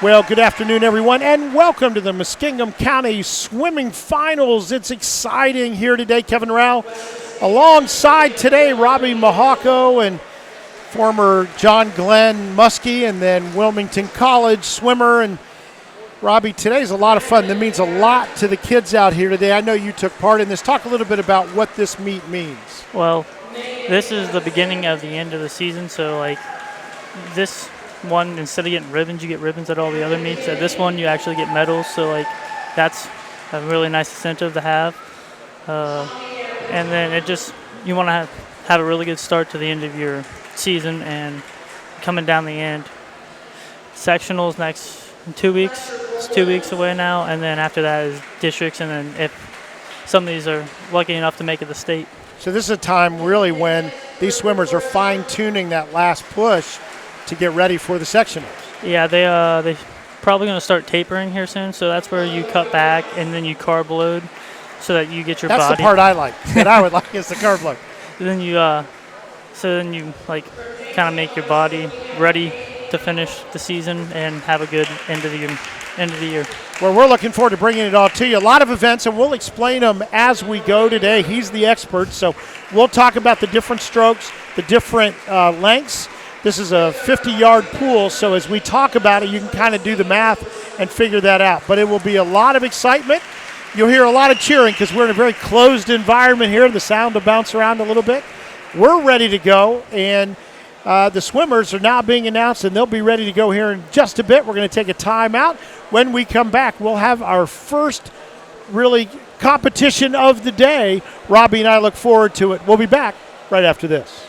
Well, good afternoon, everyone, and welcome to the Muskingum County Swimming Finals. It's exciting here today. Kevin Rao alongside today Robbie Mihalko and former John Glenn Muskie and then Wilmington College swimmer. And Robbie, today's a lot of fun. That means a lot to the kids out here today. I know you took part in this. Talk a little bit about what this meet means. Well, this is the beginning of the end of the season, so like this one, instead of getting ribbons, you get ribbons at all the other meets. At this one, you actually get medals, so like that's a really nice incentive to have. And then you want to have a really good start to the end of your season and coming down the end. Sectionals next in 2 weeks. It's 2 weeks away now, and then after that is districts, and then if some of these are lucky enough to make it to state. So this is a time really when these swimmers are fine-tuning that last push to get ready for the sectionals. Yeah, they probably going to start tapering here soon, so that's where you cut back and then you carb load so that you get your body. That's the part I like. That I would like is the carb load. Then you like kind of make your body ready to finish the season and have a good end of the year. Well, we're looking forward to bringing it all to you. A lot of events, and we'll explain them as we go today. He's the expert, so we'll talk about the different strokes, the different lengths. This is a 50-yard pool, so as we talk about it, you can kind of do the math and figure that out. But it will be a lot of excitement. You'll hear a lot of cheering because we're in a very closed environment here. The sound will bounce around a little bit. We're ready to go, and the swimmers are now being announced, and they'll be ready to go here in just a bit. We're going to take a timeout. When we come back, we'll have our first really competition of the day. Robbie and I look forward to it. We'll be back right after this.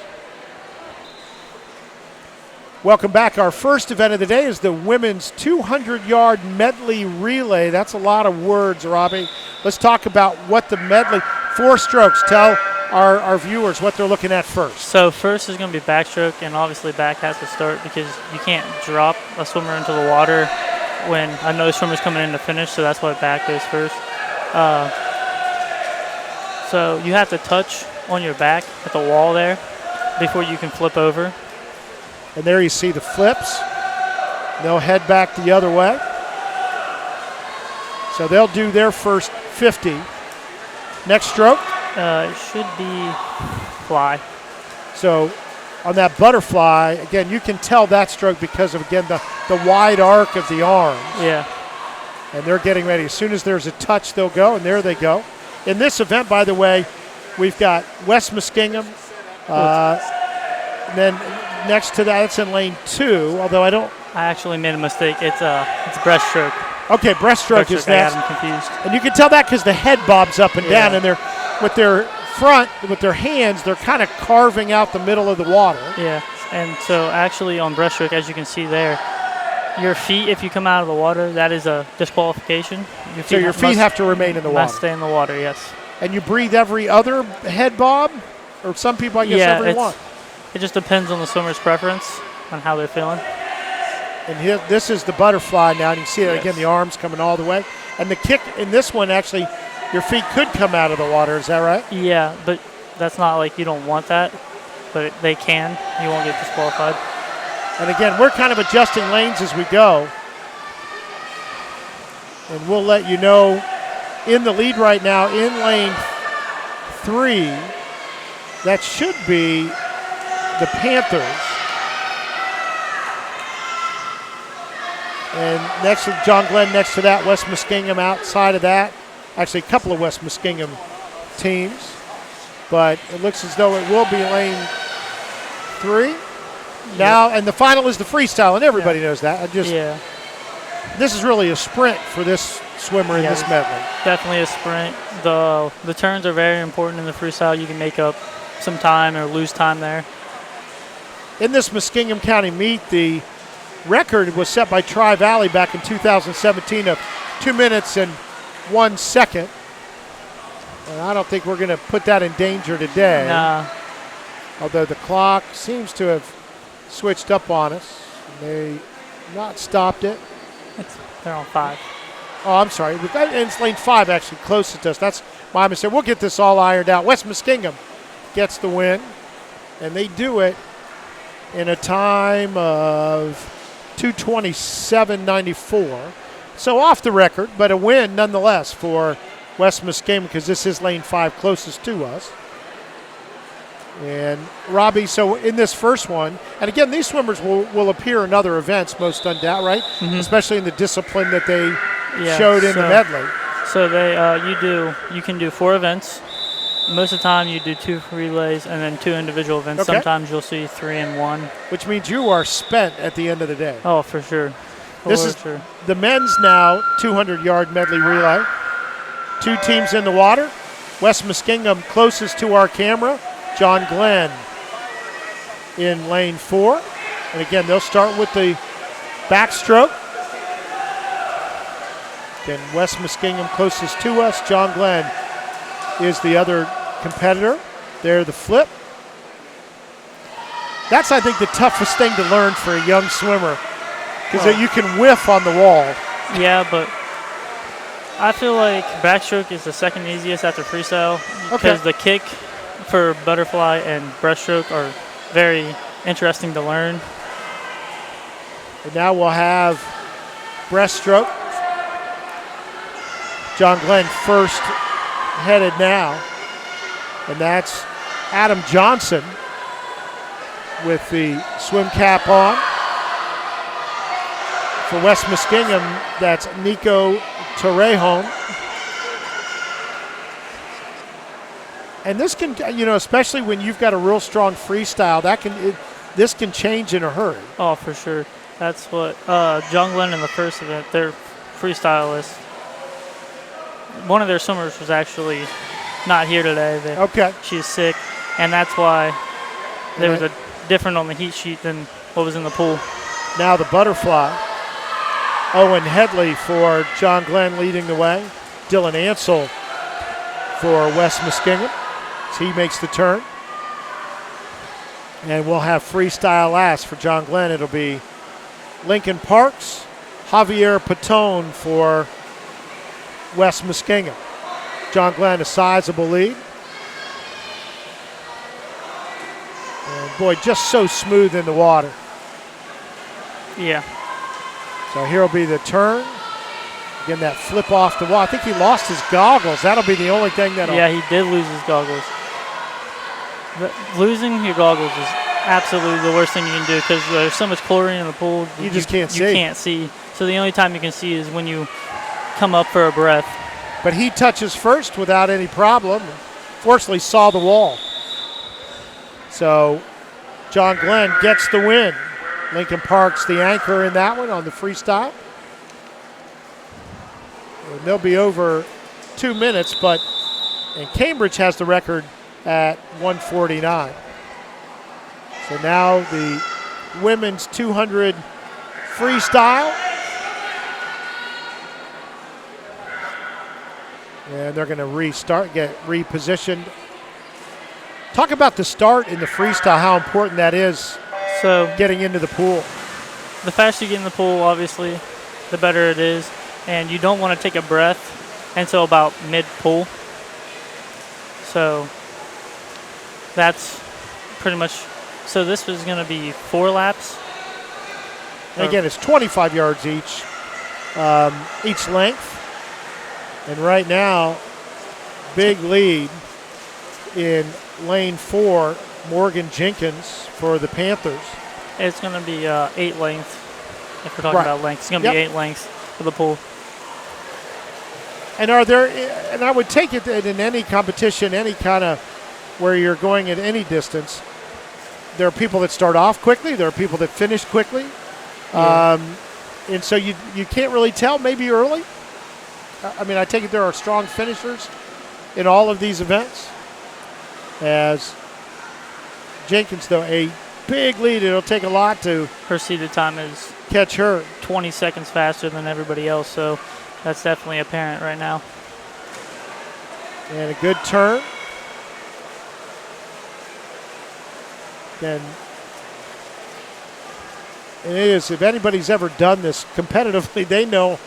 Welcome back. Our first event of the day is the women's 200-yard medley relay. That's a lot of words, Robbie. Let's talk about what the medley, 4 strokes. Tell our viewers what they're looking at first. So first is going to be backstroke, and obviously back has to start because you can't drop a swimmer into the water when another swimmer's coming in to finish, so that's why back goes first. So you have to touch on your back at the wall there before you can flip over. And there you see the flips. They'll head back the other way. So they'll do their first 50. Next stroke? It should be fly. So on that butterfly, again, you can tell that stroke because of, again, the wide arc of the arms. Yeah. And they're getting ready. As soon as there's a touch, they'll go, and there they go. In this event, by the way, we've got West Muskingum. And then next to that, it's in lane 2, although I actually made a mistake. It's breaststroke. Okay, breaststroke is next. I got them confused. And you can tell that because the head bobs up and down, and they're with their hands, they're kind of carving out the middle of the water. Yeah, and so actually on breaststroke, as you can see there, your feet, if you come out of the water, that is a disqualification. Your feet have to remain in the water. Must stay in the water, yes. And you breathe every other head bob? Or some people, I guess, every one? It just depends on the swimmer's preference on how they're feeling. And here, this is the butterfly now, and you can see that again, the arms coming all the way. And the kick in this one, actually, your feet could come out of the water. Is that right? Yeah, but that's not like you don't want that, but they can. You won't get disqualified. And again, we're kind of adjusting lanes as we go. And we'll let you know in the lead right now in lane 3, that should be the Panthers. And next to John Glenn, next to that, West Muskingum outside of that. Actually, a couple of West Muskingum teams. But it looks as though it will be lane 3. Now, and the final is the freestyle, and everybody knows that. This is really a sprint for this swimmer in this medley. Definitely a sprint. The turns are very important in the freestyle. You can make up some time or lose time there. In this Muskingum County meet, the record was set by Tri-Valley back in 2017 of 2 minutes and 1 second. And I don't think we're going to put that in danger today. Nah. Although the clock seems to have switched up on us. They not stopped it. They're on 5. Oh, I'm sorry. It's lane 5 actually closest to us. That's my mistake. We'll get this all ironed out. West Muskingum gets the win, and they do it in a time of 2:27.94. So off the record, but a win nonetheless for West Muskingum because this is lane 5 closest to us. And Robbie, so in this first one, and again, these swimmers will appear in other events, most undoubtedly, right? Especially in the discipline that they showed in the medley. So they, you can do 4 events. Most of the time, you do 2 relays and then 2 individual events. Okay. Sometimes you'll see 3 and 1. Which means you are spent at the end of the day. Oh, for sure. This is the men's now 200-yard medley relay. 2 teams in the water. West Muskingum closest to our camera. John Glenn in lane 4. And again, they'll start with the backstroke. Again, West Muskingum closest to us. John Glenn is the other competitor. There, the flip. That's, I think, the toughest thing to learn for a young swimmer because you can whiff on the wall. Yeah, but I feel like backstroke is the second easiest after freestyle because the kick for butterfly and breaststroke are very interesting to learn. And now we'll have breaststroke. John Glenn first headed now. And that's Adam Johnson with the swim cap on. For West Muskingum, that's Nico Torrejon. And this can, especially when you've got a real strong freestyle, this can change in a hurry. Oh, for sure. That's what John Glenn in the first event, their freestylist, one of their swimmers was actually not here today. She's sick, and that's why there was a different on the heat sheet than what was in the pool. Now the butterfly. Owen Headley for John Glenn leading the way. Dylan Ansell for West Muskingum as he makes the turn. And we'll have freestyle last for John Glenn. It'll be Lincoln Parks, Javier Patone for West Muskingum. John Glenn, a sizable lead. And boy, just so smooth in the water. Yeah. So here will be the turn. Again, that flip off the wall. I think he lost his goggles. That'll be the only thing that'll... Yeah, he did lose his goggles. But losing your goggles is absolutely the worst thing you can do because there's so much chlorine in the pool. You just can't see. You can't see. So the only time you can see is when you come up for a breath. But he touches first without any problem. Fortunately, saw the wall. So John Glenn gets the win. Lincoln Park's the anchor in that one on the freestyle. And they'll be over 2 minutes, and Cambridge has the record at 1:49. So now the women's 200 freestyle. And they're going to restart, get repositioned. Talk about the start in the freestyle, how important that is. So getting into the pool. The faster you get in the pool, obviously, the better it is. And you don't want to take a breath until about mid-pool. So that's pretty much, so this was going to be 4 laps. And again, it's 25 yards each length. And right now, big lead in lane 4, Morgan Jenkins for the Panthers. It's going to be 8 lengths, if we're talking about length. It's going to be 8 lengths for the pool. And and I would take it that in any competition, any kind of where you're going at any distance, there are people that start off quickly, there are people that finish quickly. Yeah. And so you can't really tell, maybe early. I mean, I take it there are strong finishers in all of these events. As Jenkins, though, a big lead. It'll take a lot to her seated time is catch her. 20 seconds faster than everybody else, so that's definitely apparent right now. And a good turn. And it is, if anybody's ever done this competitively, they know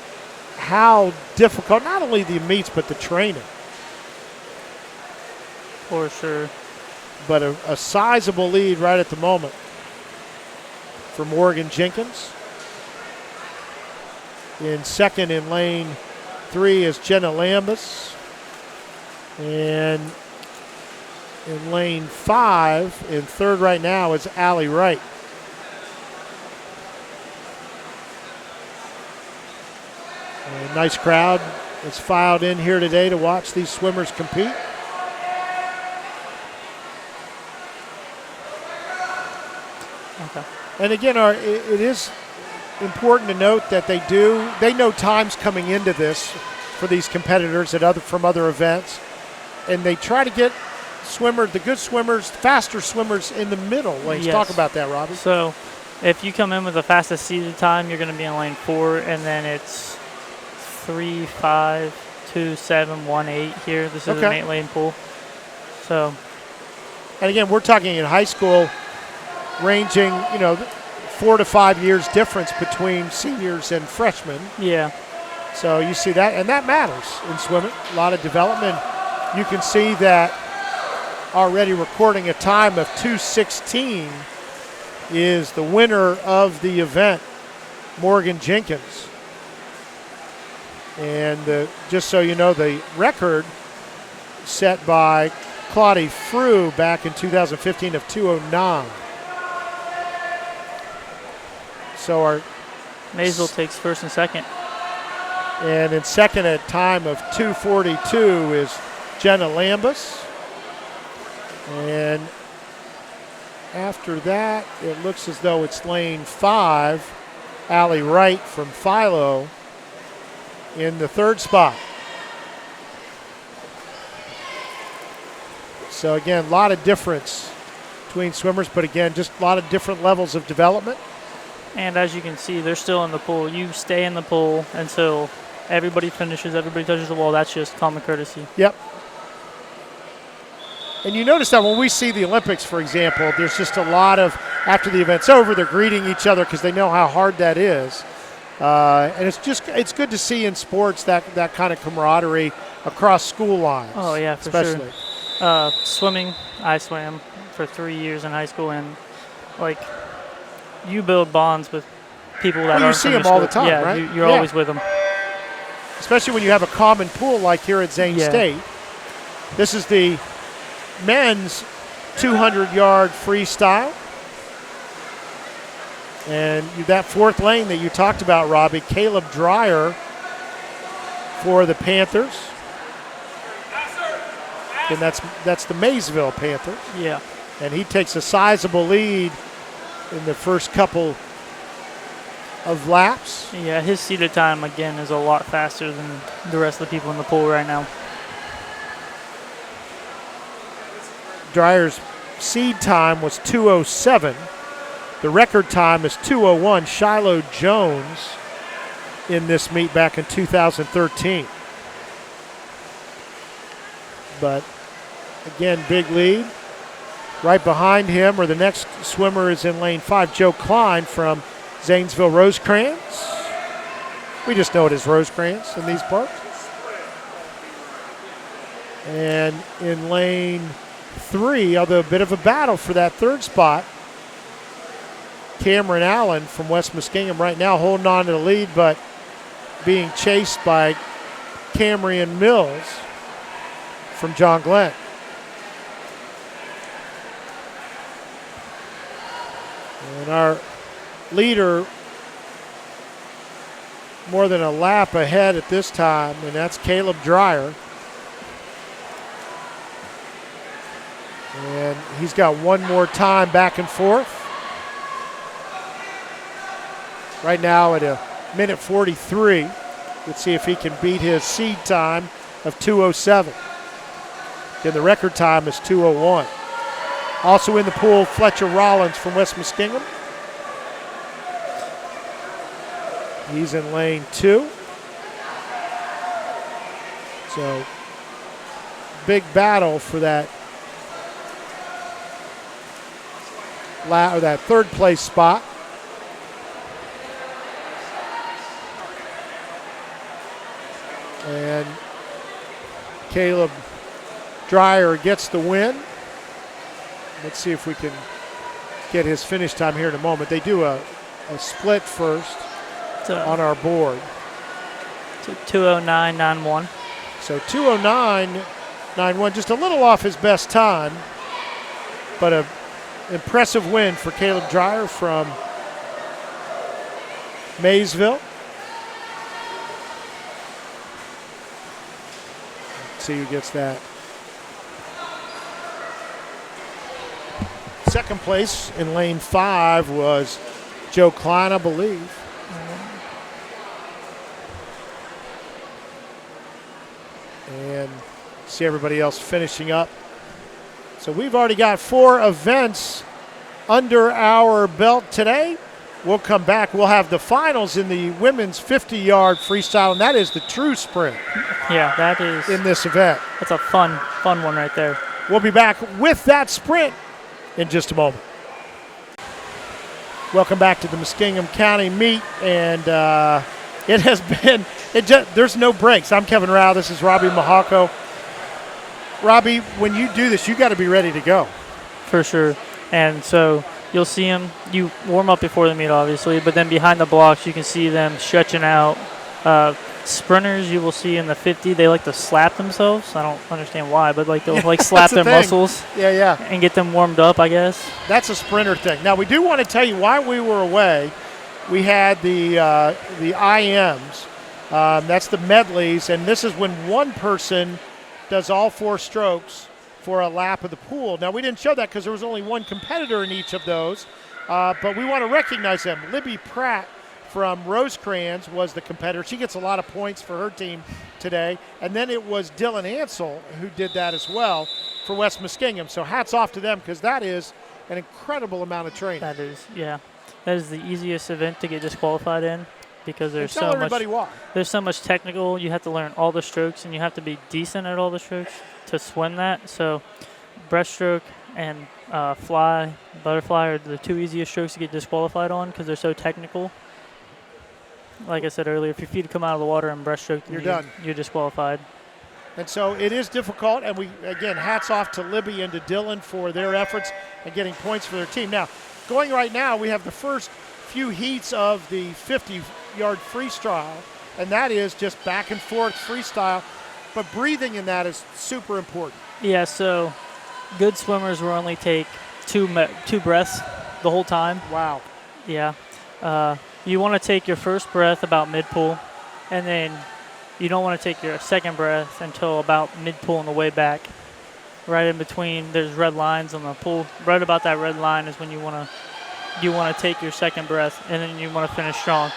how difficult, not only the meets, but the training. For sure. But a sizable lead right at the moment for Morgan Jenkins. In second in lane 3 is Jenna Lambus. And in lane 5, in third right now, is Allie Wright. A nice crowd that's filed in here today to watch these swimmers compete. Okay. And again, it is important to note that they know times coming into this for these competitors from other events, and they try to get the good swimmers, faster swimmers in the middle lanes. Yes. Talk about that, Robbie. So if you come in with the fastest seated time, you're going to be in lane 4, and then it's 3, 5, 2, 7, 1, 8 here. This is an 8-lane pool. So, and again, we're talking in high school, ranging 4 to 5 years difference between seniors and freshmen. Yeah. So you see that, and that matters in swimming. A lot of development. You can see that already recording a time of 2:16 is the winner of the event, Morgan Jenkins. And just so you know, the record set by Claudie Frew back in 2015 of 2:09. So our Maysville takes first and second. And in second at time of 2:42 is Jenna Lambus. And after that, it looks as though it's lane 5, Allie Wright from Philo in the third spot. So again, a lot of difference between swimmers, but again, just a lot of different levels of development. And as you can see, they're still in the pool. You stay in the pool until everybody finishes, everybody touches the wall. That's just common courtesy. Yep. And you notice that when we see the Olympics, for example, there's just a lot of, after the event's over, they're greeting each other because they know how hard that is. And it's good to see in sports that kind of camaraderie across school lines. Oh, yeah, for especially. Sure. Swimming, I swam for 3 years in high school, and, you build bonds with people that you see them all the time, yeah, right? You're always with them. Especially when you have a common pool like here at Zane State. This is the men's 200-yard freestyle. And that fourth lane that you talked about, Robbie, Caleb Dreier for the Panthers. And that's the Maysville Panthers. Yeah. And he takes a sizable lead in the first couple of laps. Yeah, his seated time, again, is a lot faster than the rest of the people in the pool right now. Dreier's seed time was 2:07. The record time is 2:01. Shiloh Jones in this meet back in 2013. But again, big lead. Right behind him, or the next swimmer is in lane 5, Joe Klein from Zanesville Rosecrans. We just know it as Rosecrans in these parts. And in lane 3, although a bit of a battle for that third spot, Cameron Allen from West Muskingum right now holding on to the lead, but being chased by Camryn Mills from John Glenn. And our leader more than a lap ahead at this time, and that's Caleb Dreier. And he's got one more time back and forth. Right now at 1:43. Let's see if he can beat his seed time of 2:07. Again, the record time is 2:01. Also in the pool, Fletcher Rollins from West Muskingum. He's in lane 2. So, big battle for that third place spot. And Caleb Dreier gets the win. Let's see if we can get his finish time here in a moment. They do a split first on our board. 2:09.91. So 2:09.91, just a little off his best time, but an impressive win for Caleb Dreier from Maysville. Let's see who gets that. Second place in lane 5 was Joe Klein, I believe. And see everybody else finishing up. So we've already got 4 events under our belt today. We'll come back. We'll have the finals in the women's 50-yard freestyle, and that is the true sprint. Yeah, that is. In this event. That's a fun one right there. We'll be back with that sprint in just a moment. Welcome back to the Muskingum County meet, and it has been, there's no breaks. I'm Kevin Rao. This is Robbie Mihalko. Robbie, when you do this, you got to be ready to go. For sure. And so you'll see them. You warm up before the meet, obviously, but then behind the blocks, you can see them stretching out. Sprinters, you will see in the 50, they like to slap themselves. I don't understand why, but like they'll slap their muscles. Yeah. And get them warmed up, I guess. That's a sprinter thing. Now, we do want to tell you while we were away, we had the IMs. That's the medleys, and this is when one person does all 4 strokes for a lap of the pool. Now, we didn't show that because there was only one competitor in each of those, but we want to recognize them. Libby Pratt from Rosecrans was the competitor. She gets a lot of points for her team today. And then it was Dylan Ansell who did that as well for West Muskingum. So hats off to them because that is an incredible amount of training. That is, yeah. That is the easiest event to get disqualified in because there's so much. Why. There's so much technical. You have to learn all the strokes and you have to be decent at all the strokes to swim that. So breaststroke and butterfly are the 2 easiest strokes to get disqualified on because they're so technical. Like I said earlier, if your feet come out of the water in breaststroke, you're done. You're disqualified. And so it is difficult, and we, again, hats off to Libby and to Dylan for their efforts and getting points for their team. Now, going right now, we have the first few heats of the 50-yard freestyle, and that is just back and forth freestyle, but breathing in that is super important. Yeah, so good swimmers will only take two breaths the whole time. Wow. Yeah. You want to take your first breath about mid-pool, and then you don't want to take your second breath until about mid-pool on the way back. Right in between, there's red lines on the pool. Right about that red line is when you want to take your second breath, and then you want to finish strong.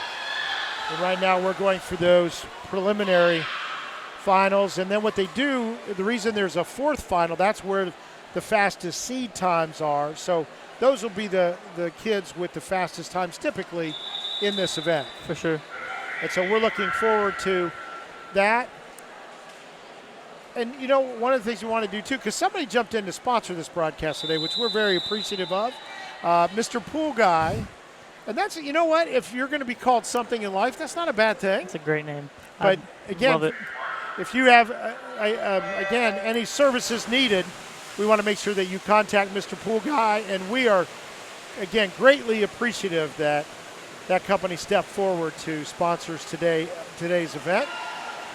And right now we're going for those preliminary finals, and then what they do, the reason there's a 4th final, that's where the fastest seed times are. So those will be the kids with the fastest times typically in this event. For sure. And so we're looking forward to that. And, you know, one of the things we want to do, too, because somebody jumped in to sponsor this broadcast today, which we're very appreciative of, Mr. Pool Guy. And that's, you know what, if you're going to be called something in life, that's not a bad thing. It's a great name. But, again, love it. If you have, again, any services needed, we want to make sure that you contact Mr. Pool Guy. And we are, again, greatly appreciative that that company stepped forward to sponsor today's event.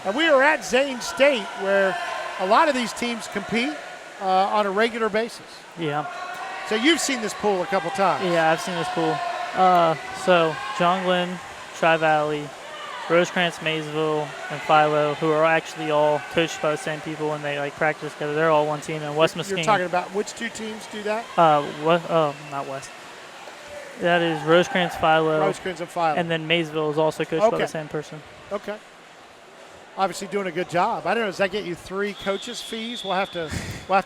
And we are at Zane State, where a lot of these teams compete on a regular basis. Yeah. So you've seen this pool a couple times. Yeah, I've seen this pool. So John Glenn, Tri-Valley, Rosecrans, Maysville, and Philo, who are actually all coached by the same people, and they practice together. They're all one team. And West Muskingum. You're talking about which 2 teams do that? Not West. That is Rosecrans, Philo. Rosecrans and Philo. And then Maysville is also coached by the same person. Okay. Obviously doing a good job. I don't know, does that get you 3 coaches' fees? We'll have to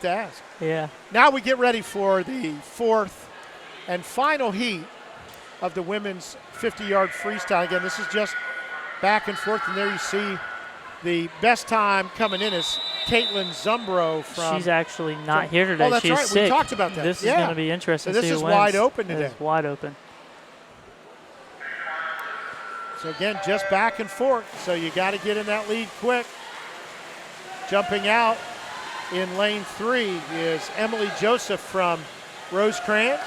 ask. Yeah. Now we get ready for the 4th and final heat of the women's 50-yard freestyle. Again, this is just back and forth, and there you see the best time coming in is Caitlin Zumbro from. She's actually not here today. Oh, that's She's right. sick. We talked about that. This is going to be interesting. So this is wide open today. It's wide open. So again, just back and forth. So you got to get in that lead quick. Jumping out in lane 3 is Emily Joseph from Rosecrans.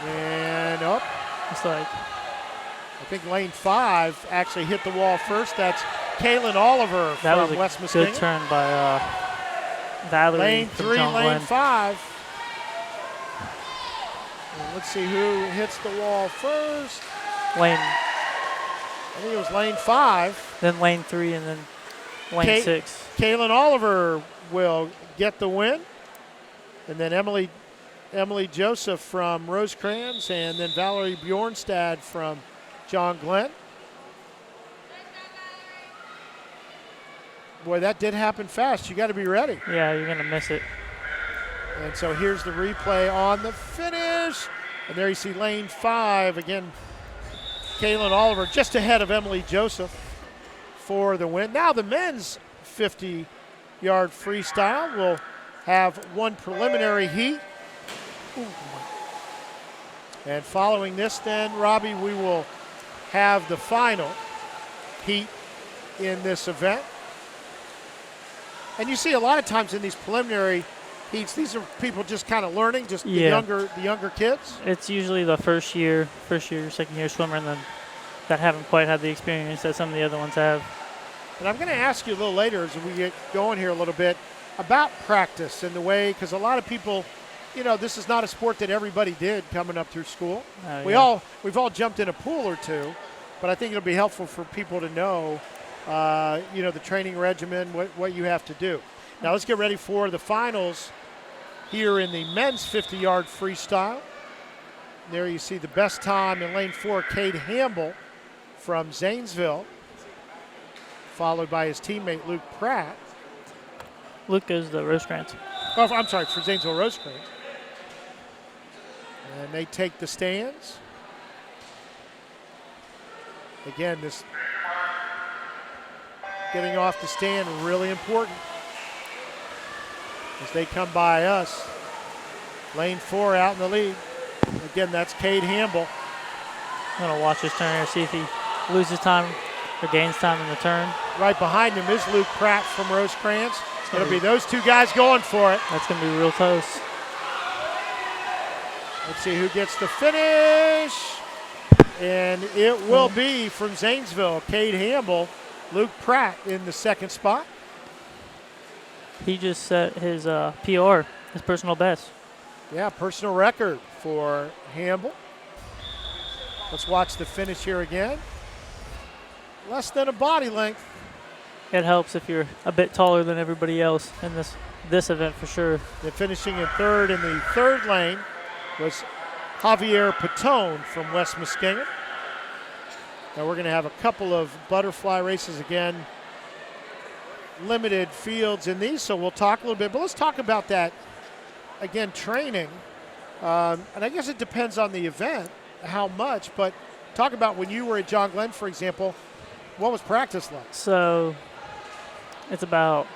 And up. It's like. I think lane 5 actually hit the wall first. That's Kaylin Oliver That from was West a Muskegon. good turn by Valerie. Lane from 3, John lane Glenn. 5. And let's see who hits the wall first. Lane, I think it was lane 5. then lane 3, and then lane 6. Kaylin Oliver will get the win. And then Emily Joseph from Rosecrans, and then Valerie Bjornstad from John Glenn. Boy, that did happen fast. You got to be ready. Yeah, you're going to miss it. And so here's the replay on the finish. And there you see lane 5. Again, Kaylin Oliver just ahead of Emily Joseph for the win. Now the men's 50-yard freestyle will have one preliminary heat. Ooh. And following this then, Robbie, we will have the final heat in this event. And you see a lot of times in these preliminary heats, these are people just kind of learning, just the younger kids. It's usually the first year, second year swimmer, and then that haven't quite had the experience that some of the other ones have. And I'm going to ask you a little later as we get going here a little bit about practice and the way, because a lot of people, this is not a sport that everybody did coming up through school. We've all jumped in a pool or two, but I think it'll be helpful for people to know, the training regimen, what you have to do. Now let's get ready for the finals here in the men's 50-yard freestyle. There you see the best time in lane 4, Cade Hamble from Zanesville, followed by his teammate Luke Pratt. Luke goes to Rosecrans. Oh, I'm sorry, for Zanesville Rosecrans. And they take the stands. Again, this getting off the stand really important as they come by us. Lane 4 out in the lead. Again, that's Cade Hamble. I'm going to watch his turn here, see if he loses time or gains time in the turn. Right behind him is Luke Pratt from Rosecrans. It'll be those two guys going for it. That's going to be real close. Let's see who gets the finish. And it will be from Zanesville, Cade Hamble, Luke Pratt in the second spot. He just set his PR, his personal best. Yeah, personal record for Hamble. Let's watch the finish here again. Less than a body length. It helps if you're a bit taller than everybody else in this event for sure. Then finishing in third in the third lane was Javier Patone from West Muskegon. Now we're going to have a couple of butterfly races again. Limited fields in these, so we'll talk a little bit. But let's talk about that, again, training. And I guess it depends on the event, how much. But talk about when you were at John Glenn, for example, what was practice like? So it's about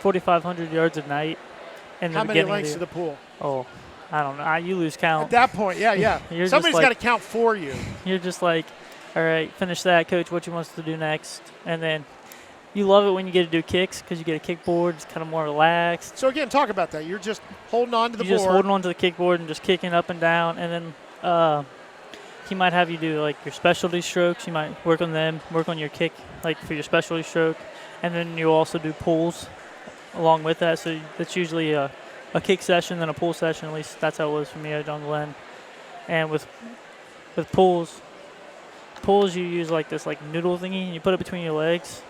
4,500 yards a night. How many lengths to the pool? Oh, I don't know. You lose count. At that point, yeah. Somebody's got to count for you. You're just like, all right, finish that, coach. What you want us to do next? And then you love it when you get to do kicks because you get a kickboard. It's kind of more relaxed. So, again, talk about that. You're just holding on to the board. You're just holding on to the kickboard and just kicking up and down. And then he might have you do, like, your specialty strokes. You might work on them, work on your kick, like, for your specialty stroke. And then you'll also do pulls along with that. So that's usually a kick session, then a pull session. At least that's how it was for me at John Glenn. And with pulls, you use, like, this, like, noodle thingy, and you put it between your legs.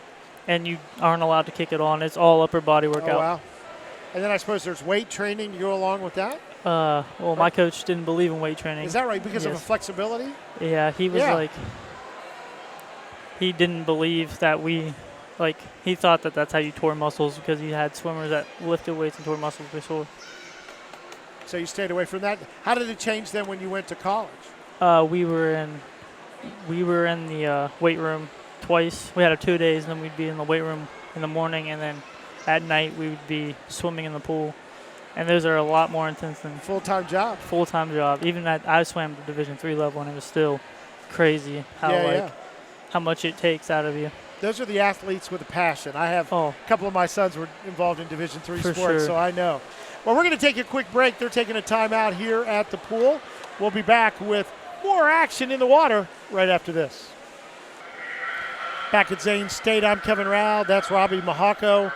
And you aren't allowed to kick it on. It's all upper body workout. Oh, wow. And then I suppose there's weight training to go along with that? Well, my coach didn't believe in weight training. Is that right? Because of a flexibility? Yeah, he was like, he didn't believe that he thought that that's how you tore muscles because he had swimmers that lifted weights and tore muscles before. So you stayed away from that. How did it change then when you went to college? We were in the weight room twice. We had 2 days, and then we'd be in the weight room in the morning, and then at night we would be swimming in the pool. And those are a lot more intense than full-time job. Full-time job. Even I swam at the Division III level, and it was still crazy how much it takes out of you. Those are the athletes with a passion. I have a couple of my sons were involved in Division III sports, so I know. Well, we're going to take a quick break. They're taking a timeout here at the pool. We'll be back with more action in the water right after this. Back at Zane State, I'm Kevin Rao. That's Robbie Mihalko.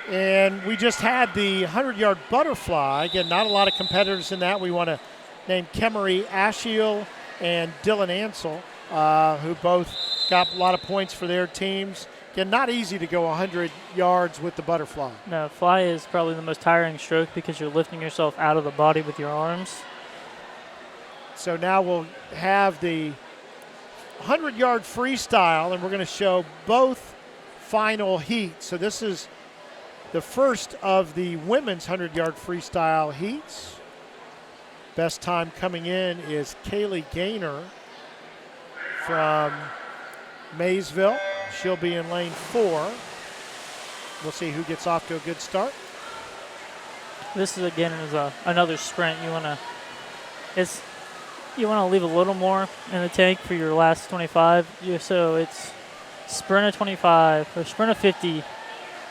And we just had the 100-yard butterfly. Again, not a lot of competitors in that. We want to name Kemery Ashiel and Dylan Ansell, who both got a lot of points for their teams. Again, not easy to go 100 yards with the butterfly. No, fly is probably the most tiring stroke because you're lifting yourself out of the body with your arms. So now we'll have the 100-yard freestyle, and we're going to show both final heats. So this is the first of the women's 100-yard freestyle heats. Best time coming in is Kaylee Gaynor from Maysville. She'll be in lane 4. We'll see who gets off to a good start. This is again another sprint. You want to leave a little more in the tank for your last 25. So it's sprint of 25 or sprint of 50,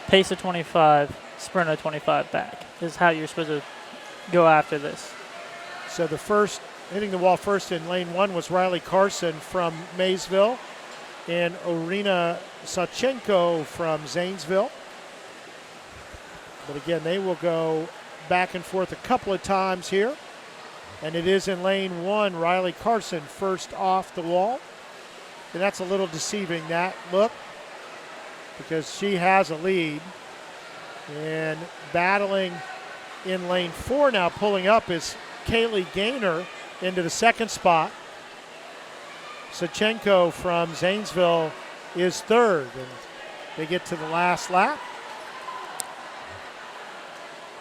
pace of 25, sprint of 25 back is how you're supposed to go after this. So the first, hitting the wall first in lane 1 was Riley Carson from Maysville and Orina Sachenko from Zanesville. But again, they will go back and forth a couple of times here. And it is in lane 1, Riley Carson first off the wall. And that's a little deceiving, that look, because she has a lead. And battling in lane 4 now, pulling up, is Kaylee Gaynor into the second spot. Sachenko from Zanesville is third. And they get to the last lap.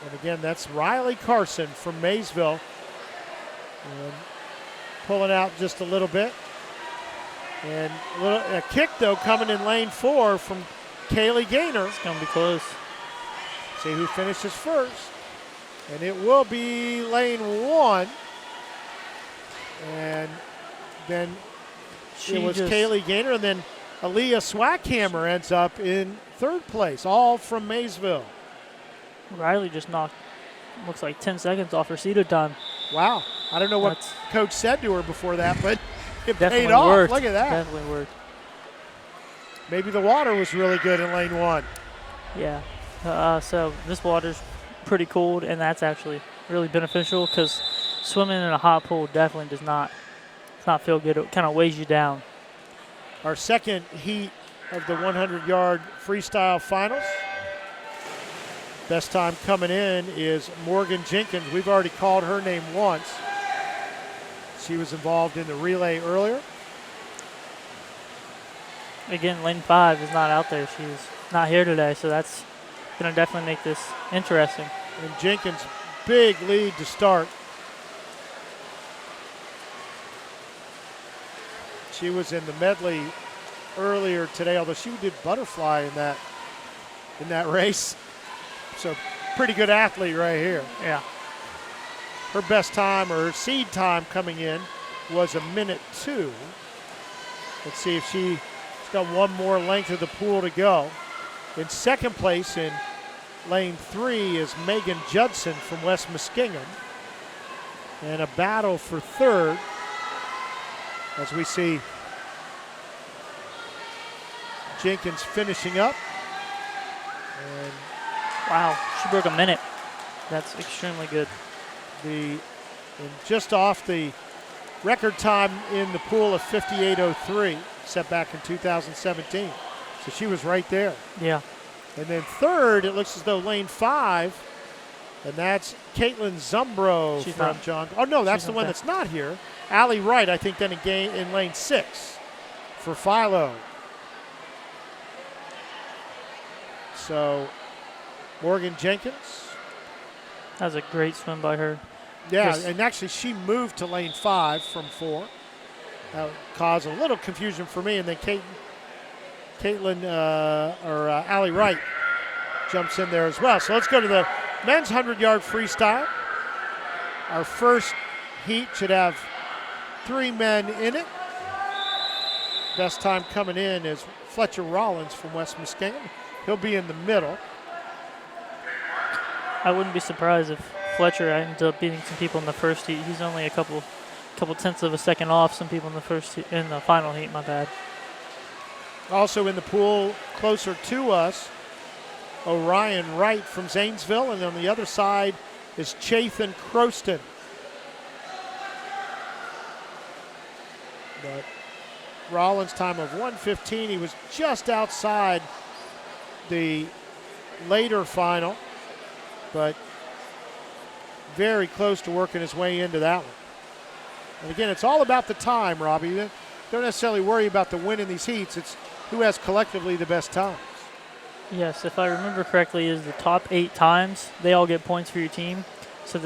And again, that's Riley Carson from Maysville. And pulling out just a little bit. And a kick, though, coming in lane 4 from Kaylee Gaynor. It's going to be close. See who finishes first. And it will be lane 1. And then it was Kaylee Gaynor. And then Aaliyah Swackhammer ends up in third place, all from Maysville. Riley just knocked, looks like 10 seconds off her seated time. Wow. I don't know what Coach said to her before that, but it paid off. Worked. Look at that. Definitely worked. Maybe the water was really good in lane 1. Yeah. So this water's pretty cold, and that's actually really beneficial because swimming in a hot pool definitely does not feel good. It kind of weighs you down. Our second heat of the 100-yard freestyle finals. Best time coming in is Morgan Jenkins. We've already called her name once. She was involved in the relay earlier. Again, lane 5 is not out there. She's not here today, so that's going to definitely make this interesting. And Jenkins, big lead to start. She was in the medley earlier today, although she did butterfly in that race. So pretty good athlete right here. Yeah. Her best time, or her seed time coming in, was 1:02. Let's see if she's got one more length of the pool to go. In second place in lane 3 is Megan Judson from West Muskingum. And a battle for third as we see Jenkins finishing up. And wow, she broke a minute. That's extremely good. And just off the record time in the pool of 58:03, set back in 2017. So she was right there. Yeah. And then third, it looks as though lane 5, and that's Caitlin Zumbro from John. Oh, no, that's the one that's not here. Allie Wright, I think, then in lane 6 for Philo. So Morgan Jenkins. That was a great swim by her. Yeah, and actually she moved to lane 5 from 4. That caused a little confusion for me. And then Allie Wright jumps in there as well. So let's go to the men's 100-yard freestyle. Our first heat should have 3 men in it. Best time coming in is Fletcher Rollins from West Muskingum. He'll be in the middle. I wouldn't be surprised if Fletcher ends up beating some people in the first heat. He's only a couple couple tenths of a second off some people in the final heat. My bad. Also in the pool, closer to us, Orion Wright from Zanesville, and on the other side is Chathan Croston. But Rollins' time of 1:15, he was just outside the later final, but very close to working his way into that one. And again, it's all about the time, Robbie. You don't necessarily worry about the win in these heats. It's who has collectively the best times. Yes, if I remember correctly, is the top 8 times, they all get points for your team. So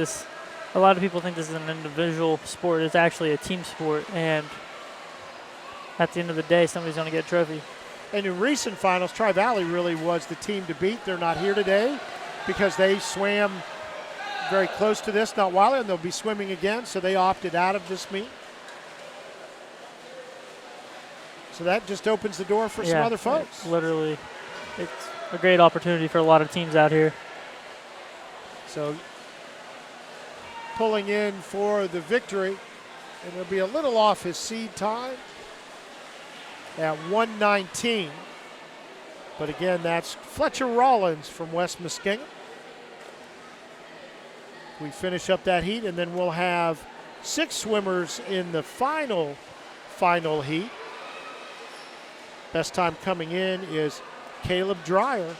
a lot of people think this is an individual sport. It's actually a team sport, and at the end of the day, somebody's going to get a trophy. And in recent finals, Tri-Valley really was the team to beat. They're not here today because they swam very close to this not while, and they'll be swimming again, so they opted out of this meet. So that just opens the door for some other folks. Literally, it's a great opportunity for a lot of teams out here. So pulling in for the victory, and it'll be a little off his seed time at 1:19. But again, that's Fletcher Rollins from West Muskingum. We finish up that heat, and then we'll have 6 swimmers in the final heat. Best time coming in is Caleb Dreier.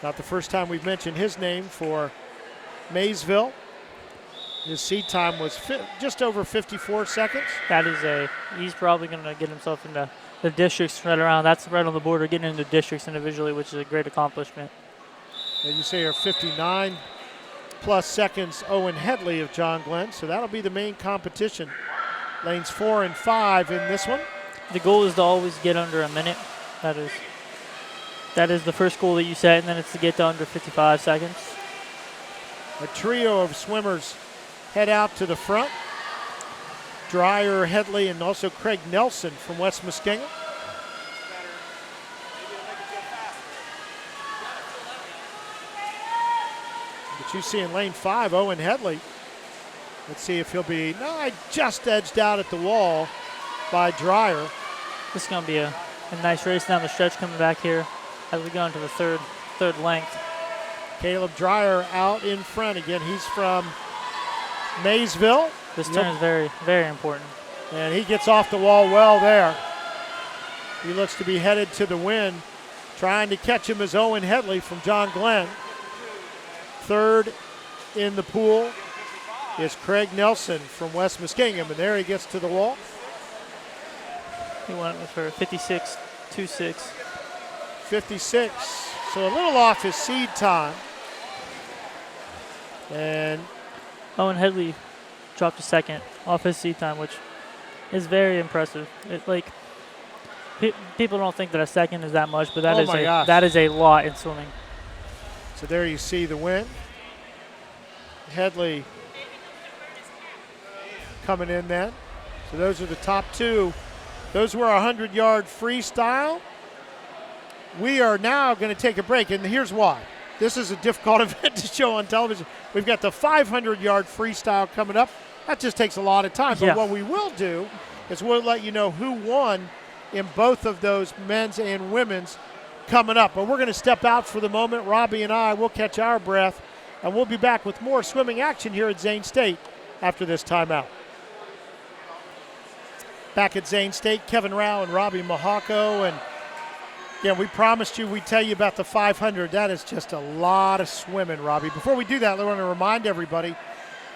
Not the first time we've mentioned his name for Maysville. His seed time was just over 54 seconds. He's probably going to get himself into the districts right around. That's right on the border, getting into districts individually, which is a great accomplishment. And you say here 59 plus seconds, Owen Headley of John Glenn. So that'll be the main competition. Lanes 4 and 5 in this one. The goal is to always get under a minute. That is the first goal that you set, and then it's to get to under 55 seconds. A trio of swimmers head out to the front. Dreier, Headley, and also Craig Nelson from West Muskingum. But you see in lane 5, Owen Headley. Let's see if he'll be just edged out at the wall by Dreier. This is going to be a nice race down the stretch coming back here as we go into the third length. Caleb Dreier out in front again. He's from Maysville. This turn is very, very important. And he gets off the wall well there. He looks to be headed to the win. Trying to catch him is Owen Headley from John Glenn. Third in the pool is Craig Nelson from West Muskingum, and there he gets to the wall. He went for 56.26. 56, so a little off his seed time. And Owen Headley dropped a second off his seed time, which is very impressive. People don't think that a second is that much, but that is a lot in swimming. So there you see the win. Headley coming in then. So those are the top 2. Those were 100-yard freestyle. We are now going to take a break, and here's why. This is a difficult event to show on television. We've got the 500-yard freestyle coming up. That just takes a lot of time. But what we will do is we'll let you know who won in both of those men's and women's coming up. But we're going to step out for the moment. Robbie and I will catch our breath, and we'll be back with more swimming action here at Zane State after this timeout. Back at Zane State, Kevin Rao and Robbie Mihalko. And yeah, we promised you we'd tell you about the 500. That is just a lot of swimming, Robbie. Before we do that, I want to remind everybody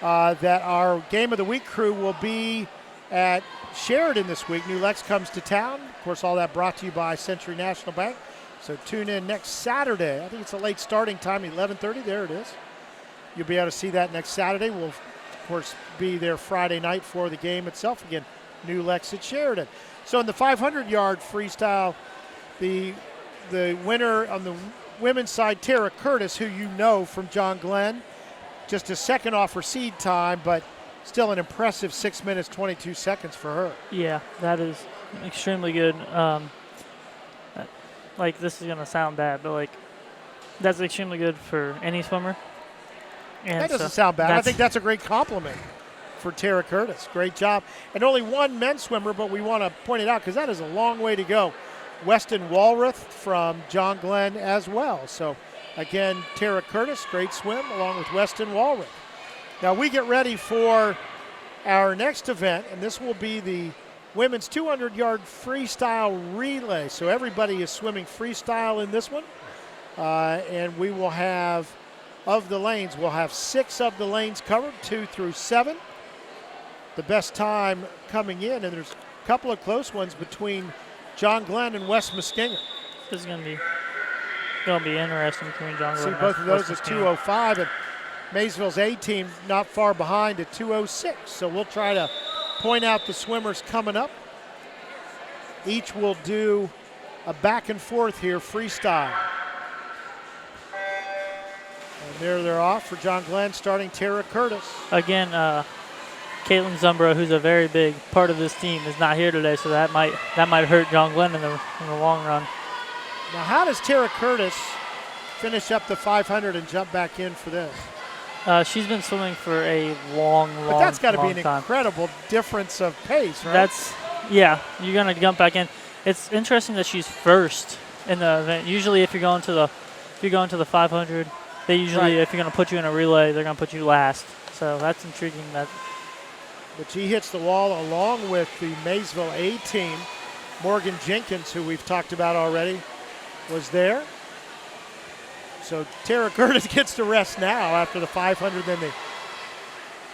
that our Game of the Week crew will be at Sheridan this week. New Lex comes to town. Of course, all that brought to you by Century National Bank. So tune in next Saturday. I think it's a late starting time, 11:30. There it is. You'll be able to see that next Saturday. We'll, of course, be there Friday night for the game itself. Again, New Lex at Sheridan. So in the 500-yard freestyle, the winner on the women's side, Tara Curtis, who you know from John Glenn, just a second off her seed time, but still an impressive 6 minutes, 22 seconds for her. Yeah, that is extremely good. This is going to sound bad, but, that's extremely good for any swimmer. And that doesn't sound bad. I think that's a great compliment. for Tara Curtis. Great job. And only one men's swimmer, but we want to point it out because that is a long way to go. Weston Walrath from John Glenn as well. So, again, Tara Curtis, great swim, along with Weston Walrath. Now we get ready for our next event, and this will be the women's 200-yard freestyle relay. So everybody is swimming freestyle in this one. And we will have, of the lanes, we'll have 6 of the lanes covered, 2 through 7. The best time coming in, and there's a couple of close ones between John Glenn and West Muskingum. This is going to be interesting between John Glenn See and both of those West at Muskingum. 2:05, and Maysville's A team not far behind at 2:06. So we'll try to point out the swimmers coming up. Each will do a back and forth here, freestyle. And there they're off for John Glenn, starting Tara Curtis. Again, Caitlin Zumbro, who's a very big part of this team, is not here today, so that might hurt John Glenn in the long run. Now, how does Tara Curtis finish up the 500 and jump back in for this? She's been swimming for a long time. But that's got to be an incredible difference of pace, right? Yeah, you're going to jump back in. It's interesting that she's first in the event. Usually if you're going to the 500, they usually, if you're going to put you in a relay, they're going to put you last. So that's intriguing. But she hits the wall along with the Maysville A team. Morgan Jenkins, who we've talked about already, was there. So Tara Curtis gets to rest now after the 500. Then the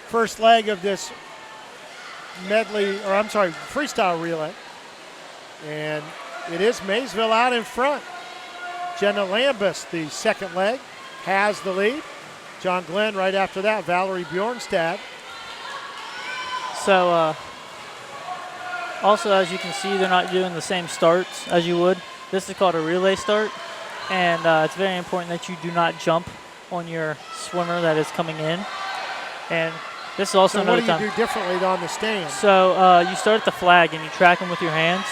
first leg of this freestyle relay. And it is Maysville out in front. Jenna Lambus, the second leg, has the lead. John Glenn right after that, Valerie Bjornstad. So also, as you can see, they're not doing the same starts as you would. This is called a relay start, and it's very important that you do not jump on your swimmer that is coming in. And this is also another time. So what do you do differently on the stand? So you start at the flag and you track them with your hands,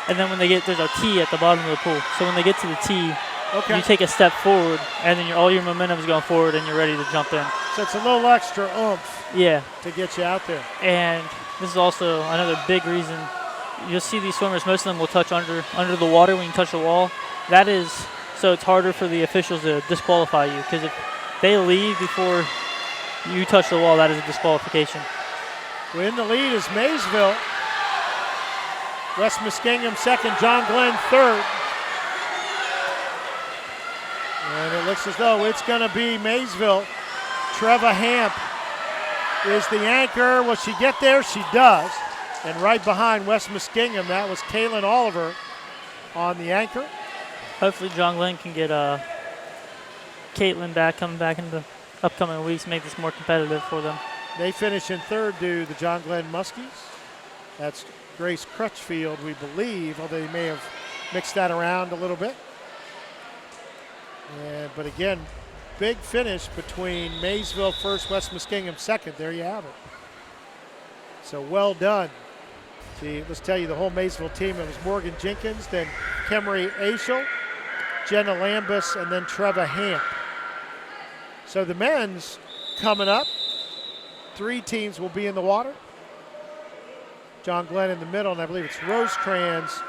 and then when there's a tee at the bottom of the pool. So when they get to the tee, you take a step forward, and then all your momentum is going forward, and you're ready to jump in. So it's a little extra oomph. Yeah. To get you out there. And this is also another big reason. You'll see these swimmers, most of them will touch under the water when you touch the wall. That is, so it's harder for the officials to disqualify you, because if they leave before you touch the wall, that is a disqualification. Well, in the lead is Maysville. West Muskingum second, John Glenn third. And it looks as though it's going to be Maysville. Treva Hamp is the anchor. Will she get there? She does. And right behind West Muskingum, that was Kaylin Oliver on the anchor. Hopefully John Glenn can get Caitlin coming back in the upcoming weeks, make this more competitive for them. They finish in third to the John Glenn Muskies. That's Grace Crutchfield, we believe, although they may have mixed that around a little bit. But again, big finish between Maysville first, West Muskingum second. There you have it. So well done. Let's tell you the whole Maysville team. It was Morgan Jenkins, then Kemery Aishel, Jenna Lambus, and then Treva Hamp. So the men's coming up. 3 teams will be in the water. John Glenn in the middle, and I believe it's Rosecrans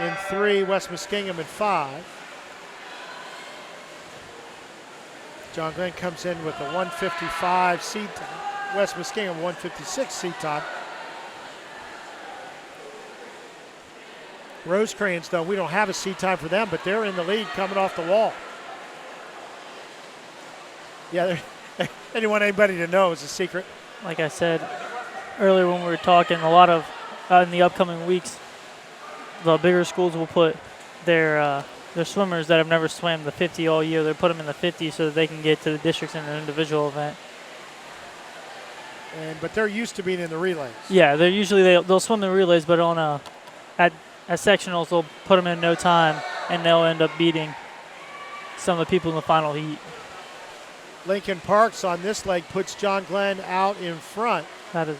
in 3, West Muskingum in 5. John Glenn comes in with a 1:55 seed time. West Muskingum 1:56 seed time. Rosecrans, though, we don't have a seat time for them, but they're in the lead coming off the wall. Yeah, they didn't want anybody to know. It's a secret. Like I said earlier when we were talking, a lot of, in the upcoming weeks, the bigger schools will put their swimmers that have never swam the 50 all year, they'll put them in the 50 so that they can get to the districts in an individual event. But they're used to being in the relays. Yeah, they'll swim the relays, but at sectionals they'll put them in no time, and they'll end up beating some of the people in the final heat. Lincoln Parks on this leg puts John Glenn out in front. That is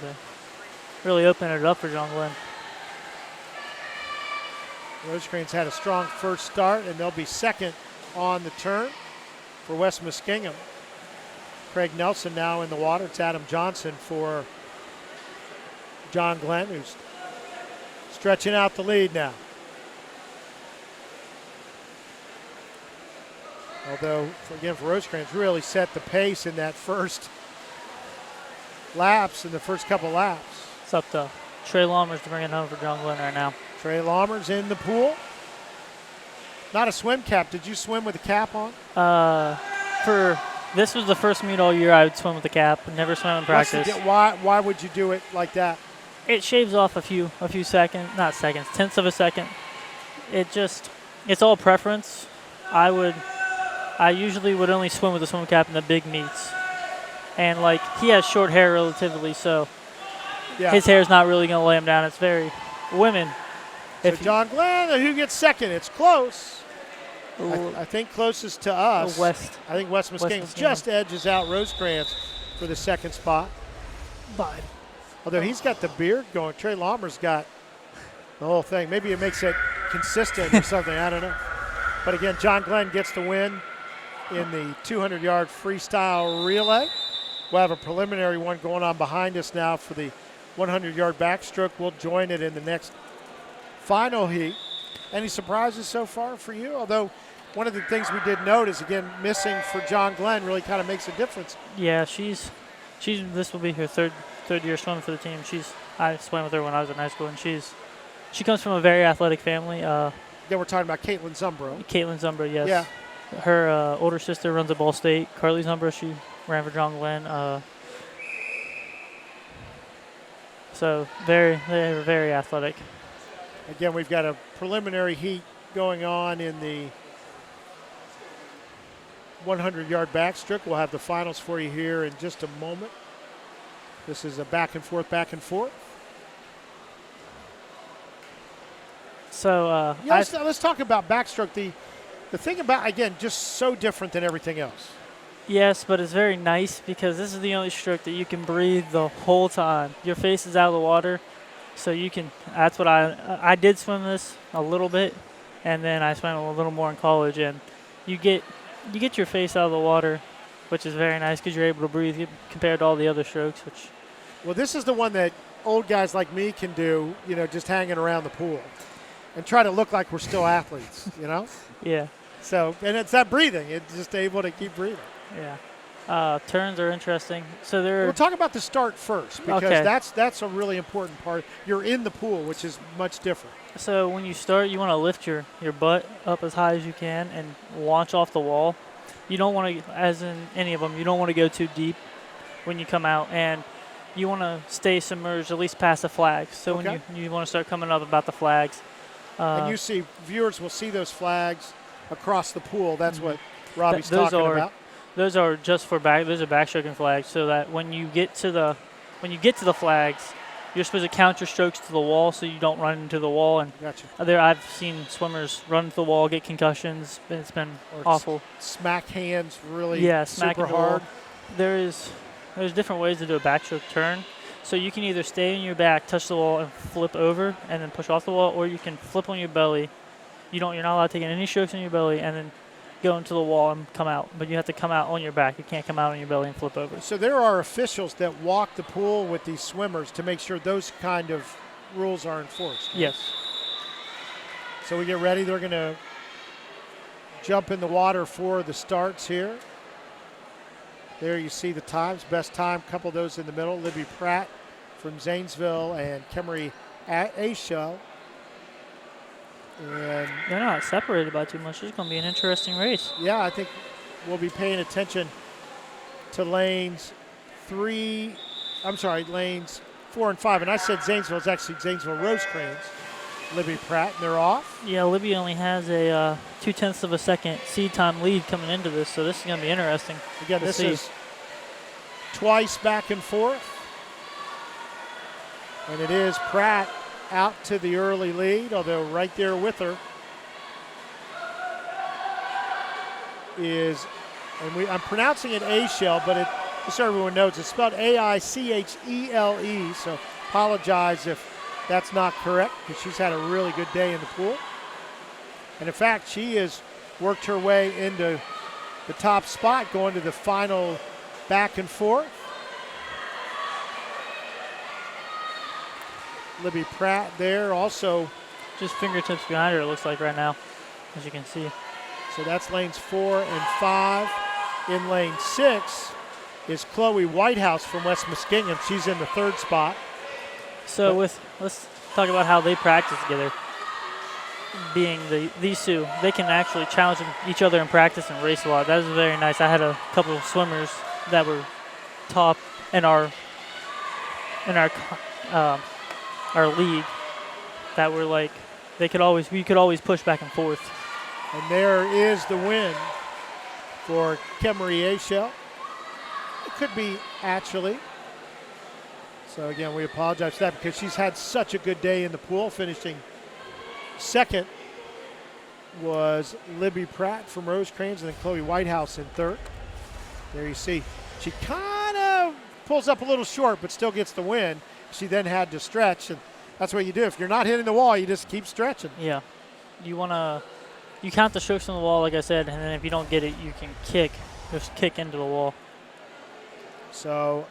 really opening it up for John Glenn. Rosecrans had a strong first start, and they'll be second on the turn for West Muskingum. Craig Nelson now in the water. It's Adam Johnson for John Glenn, who's stretching out the lead now. Although, again, for Rosecrans, really set the pace in that first laps, in the first couple laps. It's up to Trey Lammers to bring it home for John Glenn right now. Trey Lammers in the pool. Not a swim cap. Did you swim with a cap on? This was the first meet all year I would swim with the cap. Never swim in practice. Why would you do it like that? It shaves off a few seconds, not seconds, tenths of a second. It's all preference. I usually would only swim with a swim cap in the big meets. And, like, he has short hair relatively, so his hair's not really going to lay him down. It's very women. So John Glenn, who gets second? It's close. I think closest to us. West. I think West Muskingum just edges out Rosecrans for the second spot. But although he's got the beard going, Trey Lammers got the whole thing. Maybe it makes it consistent or something. I don't know. But again, John Glenn gets the win in the 200-yard freestyle relay. We'll have a preliminary one going on behind us now for the 100-yard backstroke. We'll join it in the next final heat. Any surprises so far for you? Although one of the things we did note is, again, missing for John Glenn really kind of makes a difference. Yeah, she's this will be her third year swimming for the team. I swam with her when I was in high school, and she comes from a very athletic family. Yeah, we're talking about Caitlin Zumbro. Caitlin Zumbro, yes. Yeah. Her older sister runs at Ball State. Carly Zumbro, she ran for John Glenn. So they're very athletic. Again, we've got a preliminary heat going on in the 100-yard backstroke. We'll have the finals for you here in just a moment. This is a back and forth. So let's talk about backstroke. The thing about, again, just so different than everything else. Yes, but it's very nice because this is the only stroke that you can breathe the whole time. Your face is out of the water. So you can. That's what I did swim this a little bit, and then I swam a little more in college. And you get your face out of the water, which is very nice because you're able to breathe compared to all the other strokes. Well, this is the one that old guys like me can do. Just hanging around the pool, and try to look like we're still athletes. Yeah. So, and it's that breathing. It's just able to keep breathing. Yeah. Turns are interesting. So we'll talk about the start first because okay. that's a really important part. You're in the pool, which is much different. So when you start, you want to lift your butt up as high as you can and launch off the wall. You don't want to, as in any of them, you don't want to go too deep when you come out, and you want to stay submerged at least past the flags. So when you want to start coming up about the flags. And viewers will see those flags across the pool. That's what Robbie's talking about. Those are just for those are backstroking flags, so that when you get to the flags, you're supposed to count your strokes to the wall so you don't run into the wall. And gotcha. I've seen swimmers run into the wall, get concussions. It's been awful. Smack hands really super hard. There's different ways to do a backstroke turn. So you can either stay on your back, touch the wall, and flip over, and then push off the wall, or you can flip on your belly. You're not allowed to take any strokes on your belly, and then go into the wall and come out. But you have to come out on your back. You can't come out on your belly and flip over. So there are officials that walk the pool with these swimmers to make sure those kind of rules are enforced. Yes. So we get ready. They're going to jump in the water for the starts here. There you see the times. Best time, couple of those in the middle. Libby Pratt from Zanesville and Kemery Ashell. And they're not separated by too much. It's going to be an interesting race. Yeah, I think we'll be paying attention to lanes 4 and 5. And I said Zanesville. It's actually Zanesville Rosecrans. Libby Pratt, and they're off. Yeah, Libby only has a 0.2 of a second seed time lead coming into this, so this is going to be interesting. Again, this is twice back and forth. And it is Pratt out to the early lead, although right there with her is, and I'm pronouncing it Ashell, but just so everyone knows, it's spelled A-I-C-H-E-L-E, so apologize if that's not correct, because she's had a really good day in the pool. And in fact, she has worked her way into the top spot, going to the final back and forth. Libby Pratt there also. Just fingertips behind her, it looks like right now, as you can see. So that's lanes 4 and 5. In lane 6 is Chloe Whitehouse from West Muskingum. She's in the 3rd spot. So let's talk about how they practice together. Being these two, they can actually challenge each other in practice and race a lot. That was very nice. I had a couple of swimmers that were top in our league that were like we could always push back and forth. And there is the win for Kemery Ashell. It could be actually. So again, we apologize for that because she's had such a good day in the pool. Finishing second was Libby Pratt from Rosecrans, and then Chloe Whitehouse in 3rd. There you see. She kind of pulls up a little short, but still gets the win. She then had to stretch, and that's what you do. If you're not hitting the wall, you just keep stretching. Yeah. You count the strokes on the wall, like I said, and then if you don't get it, you can just kick into the wall. So,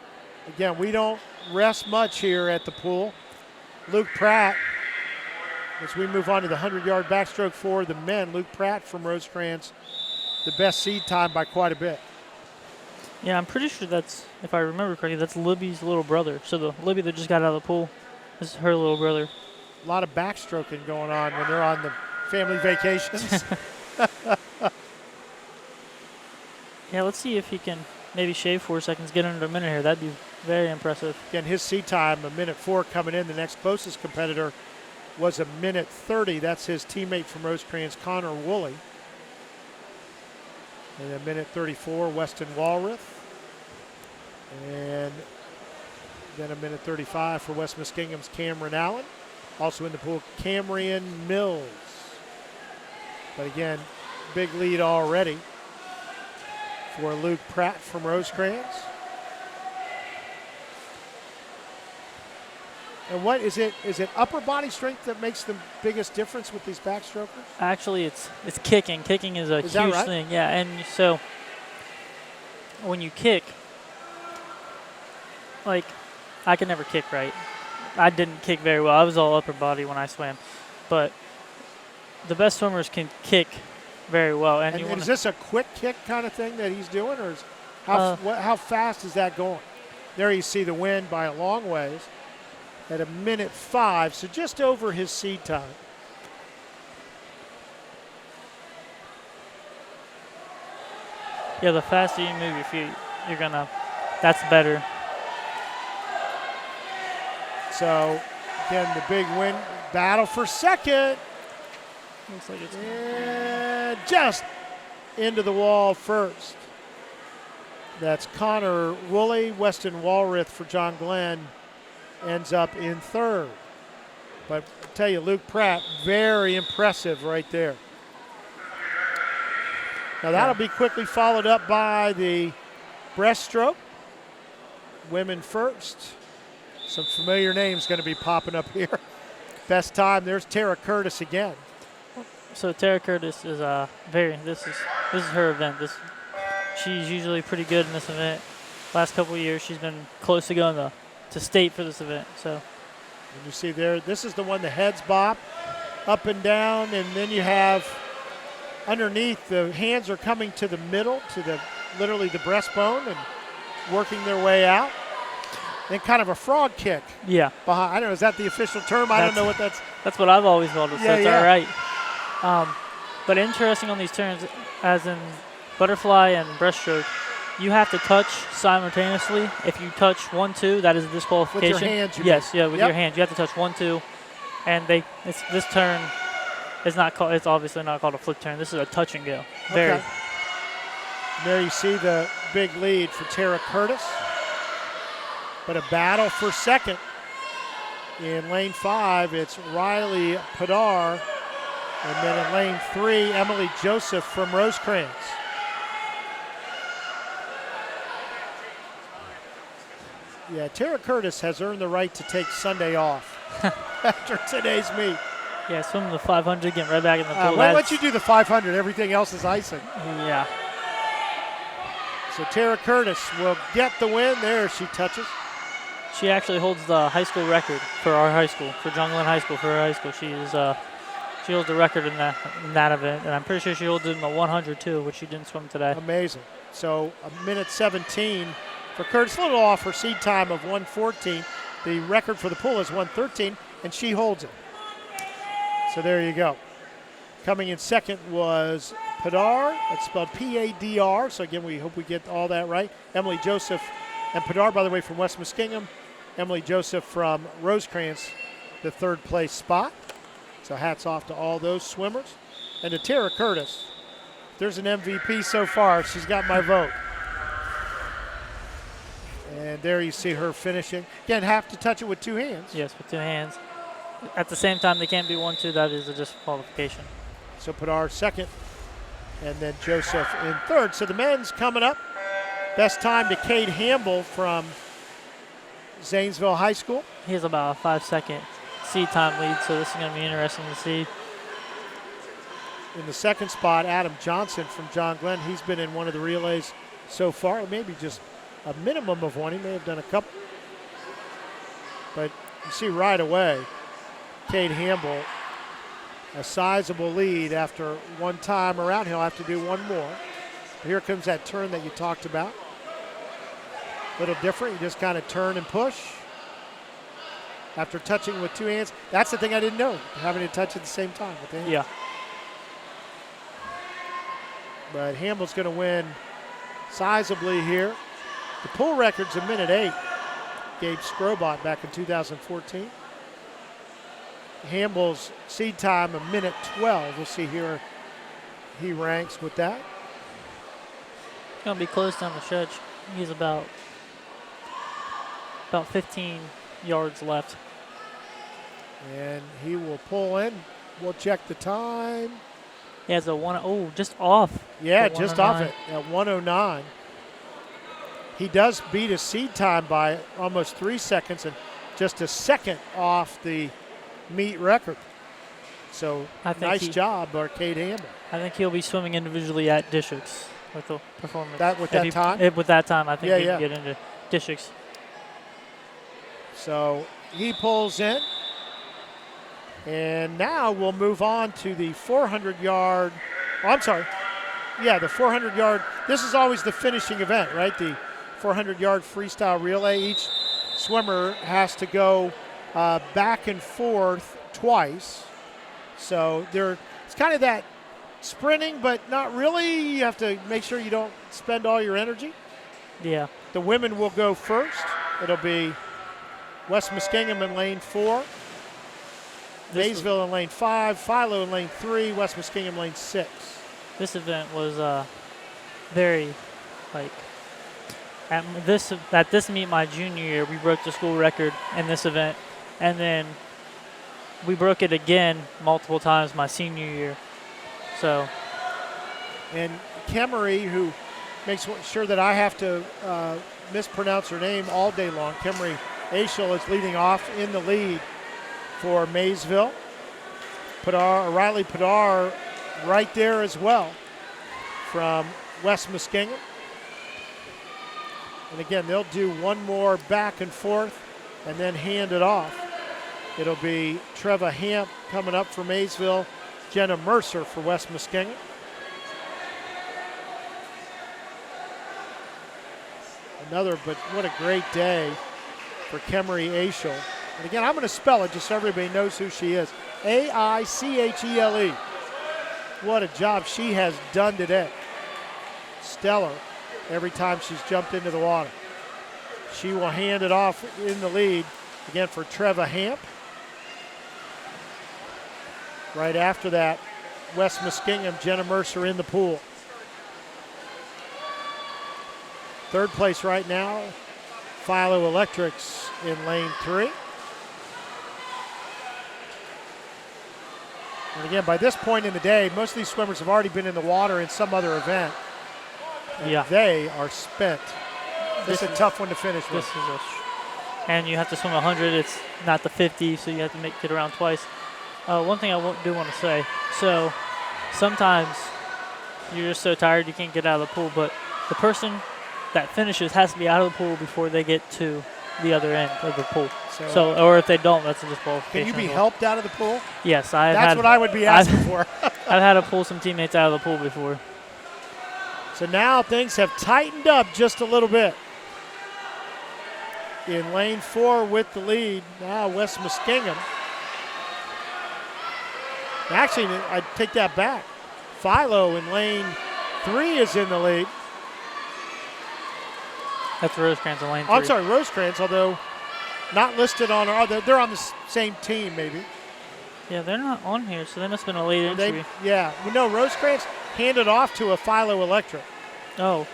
again, we don't rest much here at the pool. Luke Pratt, as we move on to the 100-yard backstroke for the men, Luke Pratt from Rosecrans, the best seed time by quite a bit. Yeah, I'm pretty sure that's, if I remember correctly, that's Libby's little brother. So the Libby that just got out of the pool is her little brother. A lot of backstroking going on when they're on the family vacations. Yeah, let's see if he can maybe shave 4 seconds, get under a minute here. That'd be very impressive. Again, his seat time, 1:04 coming in. The next closest competitor was 1:30. That's his teammate from Rosecrans, Connor Woolley. And 1:34, Weston Walrath. And then 1:35 for West Muskingum's Cameron Allen. Also in the pool, Camryn Mills. But again, big lead already for Luke Pratt from Rosecrans. And what is it? Is it upper body strength that makes the biggest difference with these backstrokers? Actually, it's kicking. Kicking is a huge thing. Yeah, and so when you kick, like I could never kick right. I didn't kick very well. I was all upper body when I swam, but the best swimmers can kick very well. And is this a quick kick kind of thing that he's doing, or is how fast is that going? There you see the win by a long ways at 1:05, so just over his seed time. Yeah, the faster you move your feet, that's better. So, again, the big win, battle for second. Looks like it's just into the wall first. That's Connor Woolley. Weston Walrath for John Glenn ends up in 3rd. But I tell you, Luke Pratt, very impressive right there. Now that'll be quickly followed up by the breaststroke. Women first. Some familiar names going to be popping up here. Best time, there's Tara Curtis again. So Tara Curtis is this is her event. She's usually pretty good in this event. Last couple of years she's been close to going to state for this event. So and you see there, this is the one the heads bop up and down, and then you have underneath the hands are coming to the middle, to literally the breastbone and working their way out. Then kind of a frog kick. Yeah. Behind. I don't know, is that the official term? I don't know what that's. That's what I've always called it, so it's all right. But interesting on these turns, as in butterfly and breaststroke, you have to touch simultaneously. If you touch 1, 2, that is a disqualification. With your hands, yes, yeah, with your hands. You have to touch 1, 2, and this turn is not called. It's obviously not called a flip turn. This is a touch and go. Okay. There you see the big lead for Tara Curtis. But a battle for second. In lane 5, it's Riley Padar. And then in lane 3, Emily Joseph from Rosecrans. Yeah, Tara Curtis has earned the right to take Sunday off after today's meet. Yeah, swimming the 500, getting right back in the pool. Once you do the 500, everything else is icing. Yeah. So Tara Curtis will get the win. There she touches. She actually holds the high school record for our high school, for John Glenn High School, for her high school. She holds the record in that event, and I'm pretty sure she holds it in the 100 too, which she didn't swim today. Amazing. So a minute 17 for Curtis, a little off her seed time of 1:14. The record for the pool is 1:13, and she holds it. So there you go. Coming in second was Padar. That's spelled P-A-D-R. So again, we hope we get all that right. Emily Joseph and Padar, by the way, from West Muskingum. Emily Joseph from Rosecrans, the third place spot. So hats off to all those swimmers. And to Tara Curtis. If there's an MVP so far, she's got my vote. And there you see her finishing. Again, have to touch it with two hands. Yes, with two hands. At the same time, they can't be 1-2. That is a disqualification. So Padar second, and then Joseph in third. So the men's coming up. Best time to Cade Hamble from Zanesville High School. He has about a 5-second seed time lead, so this is going to be interesting to see. In the second spot, Adam Johnson from John Glenn. He's been in one of the relays so far, maybe just a minimum of one. He may have done a couple. But you see right away, Cade Hamble, a sizable lead after one time around. He'll have to do one more. Here comes that turn that you talked about. A little different. You just kind of turn and push. After touching with two hands. That's the thing I didn't know, having to touch at the same time with the hands. Yeah. But Hamble's going to win sizably here. The pool record's a minute 8. Gabe Scrobot back in 2014. Hamble's seed time a minute 12. We'll see here he ranks with that. Going to be close down the stretch. He's about 15 yards left. And he will pull in. We'll check the time. He has just off. Yeah, just off it at 1:09. He does beat his seed time by almost 3 seconds and just a second off the meet record. So nice job, Cade Hamble. I think he'll be swimming individually at districts with the performance. With that time, I think he can get into districts. So he pulls in. And now we'll move on to the 400-yard. Oh, I'm sorry. Yeah, the 400-yard. This is always the finishing event, right? The 400-yard freestyle relay. Each swimmer has to go back and forth twice. So it's kind of that sprinting, but not really. You have to make sure you don't spend all your energy. Yeah. The women will go first. It'll be West Muskingum in lane 4. Maysville in lane 5, Philo in lane 3, West Muskingum lane 6. This event was very, at this meet my junior year, we broke the school record in this event, and then we broke it again multiple times my senior year. So. And Kemery, who makes sure that I have to mispronounce her name all day long, Kemery Aishel is leading off in the lead for Maysville. Riley Padar right there as well from West Muskingum. And again, they'll do one more back and forth and then hand it off. It'll be Treva Hamp coming up for Maysville, Jenna Mercer for West Muskingum. But what a great day for Kemery Aishel. And again, I'm going to spell it just so everybody knows who she is. A-I-C-H-E-L-E. What a job she has done today. Stellar every time she's jumped into the water. She will hand it off in the lead, again, for Treva Hamp. Right after that, West Muskingum, Jenna Mercer in the pool. Third place right now, Philo Electrics in lane 3. And again, by this point in the day, most of these swimmers have already been in the water in some other event. And they are spent. This is a tough one to finish with. And you have to swim 100. It's not the 50, so you have to get around twice. One thing I do want to say. So sometimes you're just so tired you can't get out of the pool, but the person that finishes has to be out of the pool before they get to the other end of the pool. So or if they don't, that's a disqualification. Can you be helped out of the pool? Yes, That's what I would be asking for. I've had to pull some teammates out of the pool before. So now things have tightened up just a little bit. In lane 4 with the lead, now West Muskingum. Actually, I take that back. Philo in lane 3 is in the lead. That's Rosecrans in lane 3. I'm sorry, Rosecrans, although not listed on our, they're on the same team maybe. Yeah, they're not on here, so they must have been a late entry. Yeah, we know Rosecrans handed off to a Philo Electric. Oh,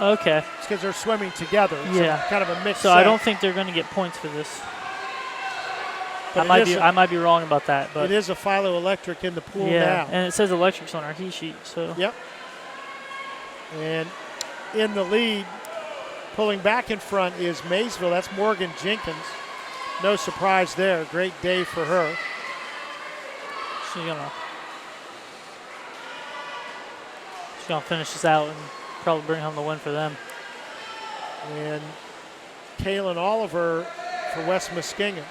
okay. It's because they're swimming together. Yeah. Kind of a mixed So set. I don't think they're going to get points for this. But I might be wrong about that, but it is a Philo Electric in the pool yeah, now. and it says electrics on our heat sheet. So yep. And in the lead, pulling back in front is Maysville. That's Morgan Jenkins. No surprise there. Great day for her. She's gonna finish this out and probably bring home the win for them. And Kaylin Oliver for West Muskingum.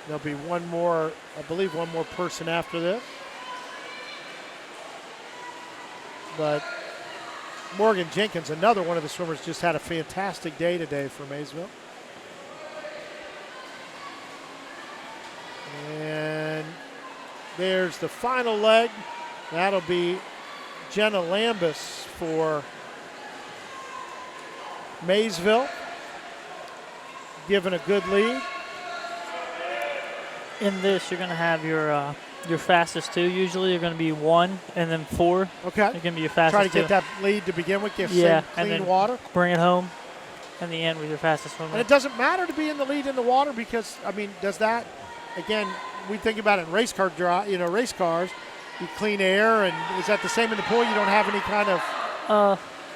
There'll be one more, I believe one more person after this. But Morgan Jenkins, another one of the swimmers, just had a fantastic day today for Maysville. And there's the final leg. That'll be Jenna Lambus for Maysville, given a good lead. In this, you're going to have your fastest two. Usually, you're going to be 1 and then 4. Okay. You're going to be your fastest. Try to get that lead to begin with, get yeah, clean and then water. Bring it home in the end with your fastest swimmer. And it doesn't matter to be in the lead in the water because, I mean, does that, again, we think about it in race cars, you clean air, and is that the same in the pool? You don't have any kind of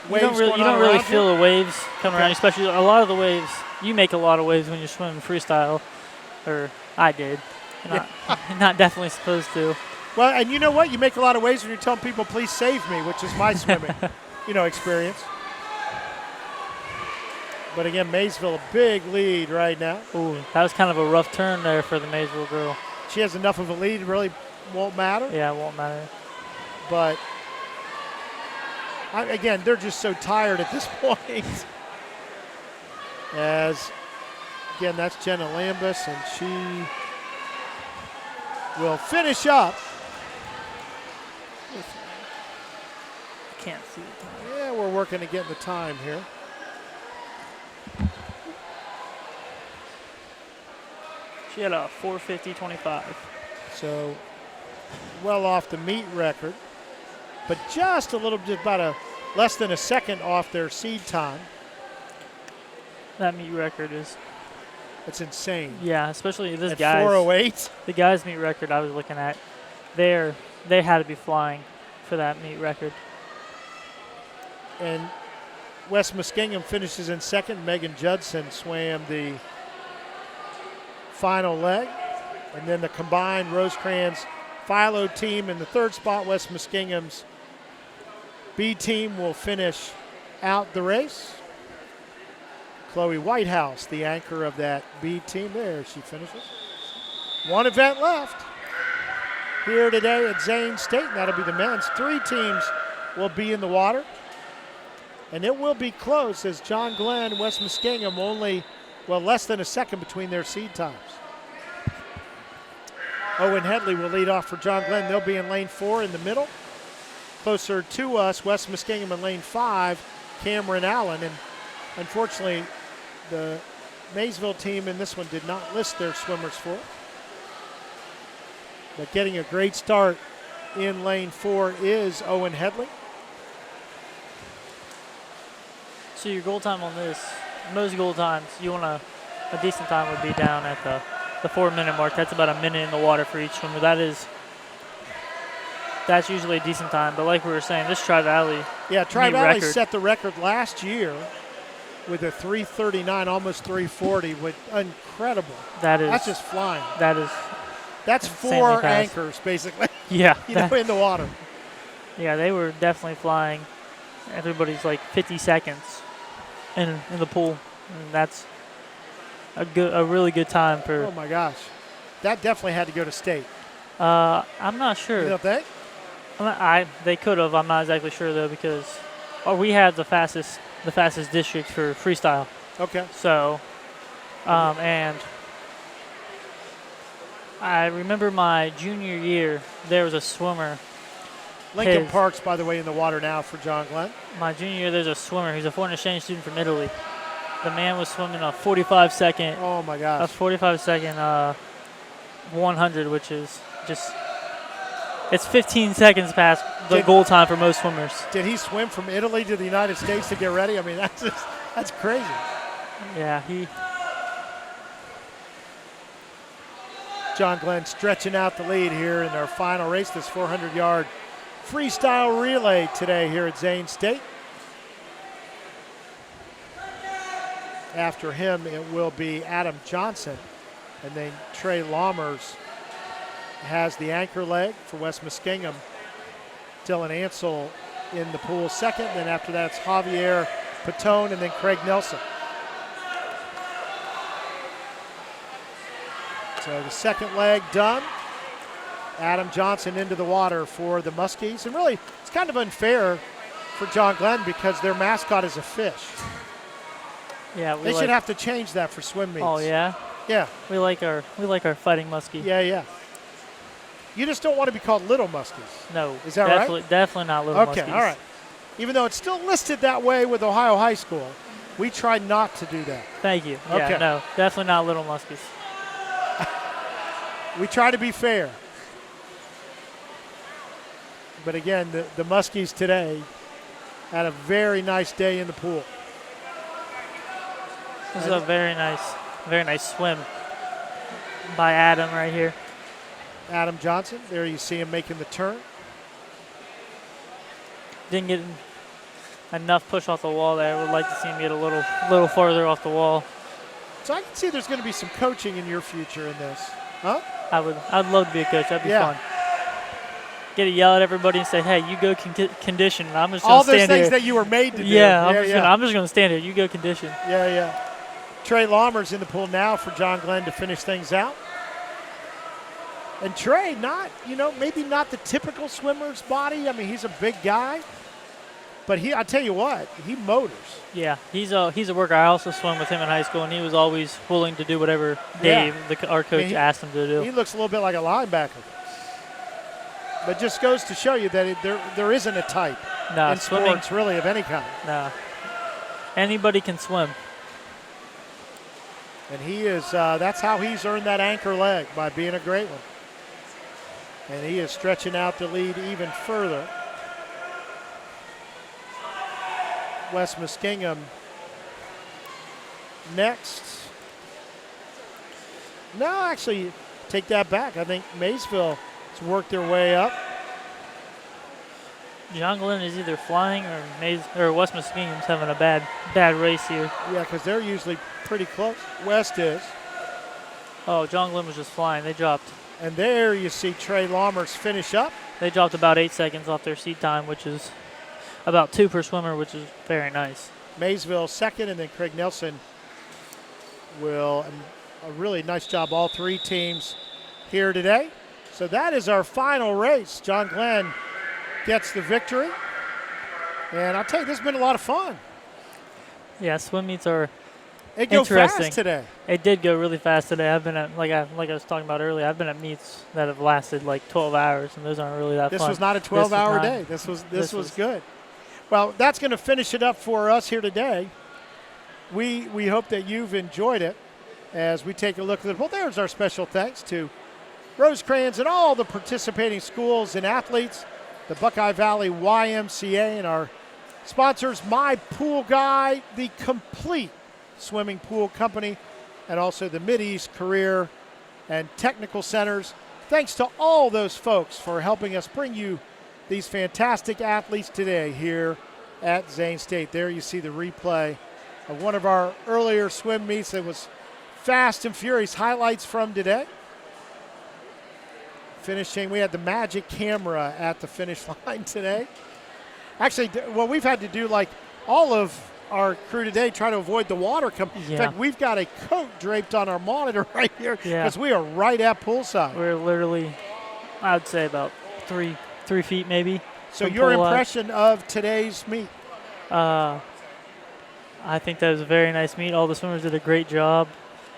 waves you don't really feel the waves coming around, especially a lot of the waves. You make a lot of waves when you're swimming freestyle, or I did. Not definitely supposed to. Well, and you know what? You make a lot of waves when you're telling people, please save me, which is my swimming, experience. But again, Maysville, a big lead right now. Ooh, that was kind of a rough turn there for the Maysville girl. She has enough of a lead, it really won't matter. Yeah, it won't matter. But, again, they're just so tired at this point. As, again, that's Jenna Lambus, and she will finish up. Can't see the time. Yeah, we're working to get the time here. She had a 4:50.25. So, well off the meet record, but just a little bit, less than a second off their seed time. That meet record is. It's insane. Yeah, especially this at guy's. 4:08. The guys' meet record I was looking at, they had to be flying for that meet record. And West Muskingum finishes in second. Megan Judson swam the final leg. And then the combined Rosecrans Philo team in the third spot. West Muskingum's B team will finish out the race. Chloe Whitehouse, the anchor of that B team. There she finishes. One event left here today at Zane State, and that'll be the men's. 3 teams will be in the water. And it will be close as John Glenn, West Muskingum, only, less than a second between their seed times. Owen Headley will lead off for John Glenn. They'll be in lane 4 in the middle. Closer to us, West Muskingum in lane 5, Cameron Allen. And unfortunately, the Maysville team in this one did not list their swimmers for it. But getting a great start in lane 4 is Owen Headley. So your goal time on this, most goal times, you want a decent time would be down at the 4-minute mark. That's about a minute in the water for each swimmer. That's usually a decent time. But like we were saying, this Tri-Valley Tri-Valley set the record last year with a 3:39, almost 3:40, with incredible. That's just flying. That's 4 anchors basically. Yeah, in the water. Yeah, they were definitely flying. Everybody's like 50 seconds in the pool, and that's a really good time for. Oh my gosh, that definitely had to go to state. I'm not sure. You don't think? They could have. I'm not exactly sure though because we had the fastest district for freestyle. Okay. So, and I remember my junior year there was a swimmer. Lincoln Park's, by the way, in the water now for John Glenn. My junior year, there's a swimmer. He's a foreign exchange student from Italy. The man was swimming a 45-second. Oh my gosh. A 45-second 100, which is just. It's 15 seconds past the goal time for most swimmers. Did he swim from Italy to the United States to get ready? I mean, that's crazy. Yeah, John Glenn stretching out the lead here in our final race, this 400-yard freestyle relay today here at Zane State. After him, it will be Adam Johnson, and then Trey Lammers has the anchor leg for West Muskingum. Dylan Ansell in the pool second. Then after that, it's Javier Patone and then Craig Nelson. So the second leg done. Adam Johnson into the water for the Muskies. And really, it's kind of unfair for John Glenn because their mascot is a fish. Yeah, they should have to change that for swim meets. Oh yeah. Yeah. We like our fighting muskie. Yeah. You just don't want to be called little muskies. No. Is that right? Definitely not little muskies. Okay, all right. Even though it's still listed that way with Ohio High School, we try not to do that. Thank you. Okay. Yeah, no, definitely not little muskies. We try to be fair. But again, the Muskies today had a very nice day in the pool. This is a very nice swim by Adam right here. Adam Johnson, there you see him making the turn. Didn't get enough push off the wall there. Would like to see him get a little farther off the wall. So I can see there's going to be some coaching in your future in this, huh? I'd love to be a coach. That'd be fun. Get to yell at everybody and say, "Hey, you go condition." And I'm just going to stand here. All those things that you were made to do. Yeah, I'm just going to stand here. You go condition. Yeah. Trey Lammers in the pool now for John Glenn to finish things out. And Trey, maybe not the typical swimmer's body. I mean, he's a big guy. But I tell you what, he motors. Yeah, he's a worker. I also swam with him in high school, and he was always willing to do whatever Dave, our coach, asked him to do. He looks a little bit like a linebacker. But just goes to show you that there isn't a type in sports really of any kind. No. Anybody can swim. And he is, that's how he's earned that anchor leg, by being a great one. And he is stretching out the lead even further. West Muskingum next. No, actually, take that back. I think Maysville has worked their way up. John Glenn is either flying or West Muskingum's having a bad race here. Yeah, because they're usually pretty close. West is. Oh, John Glenn was just flying. They dropped. And there you see Trey Lammers finish up. They dropped about 8 seconds off their seat time, which is about 2 per swimmer, which is very nice. Maysville second, and then Craig Nelson will, a really nice job, all three teams here today. So that is our final race. John Glenn gets the victory. And I'll tell you, this has been a lot of fun. Yeah, swim meets are It go fast today. It did go really fast today. I've been at, like I was talking about earlier, I've been at meets that have lasted like 12 hours, and those aren't really that fun. This was not a 12-hour day. This was good. Well, that's going to finish it up for us here today. We hope that you've enjoyed it as we take a look at it. Well, there's our special thanks to Rosecrans and all the participating schools and athletes, the Buckeye Valley YMCA, and our sponsors, My Pool Guy, the complete swimming pool company, and also the Mideast Career and Technical Centers. Thanks to all those folks for helping us bring you these fantastic athletes today here at Zane State. There you see the replay of one of our earlier swim meets that was fast and furious. Highlights from today. Finishing, we had the magic camera at the finish line today. Actually, well, we've had to do like all of our crew today try to avoid the water. In fact, we've got a coat draped on our monitor right here because we are right at poolside. We're literally, I would say about 3 feet maybe. So your impression of today's meet? I think that was a very nice meet. All the swimmers did a great job.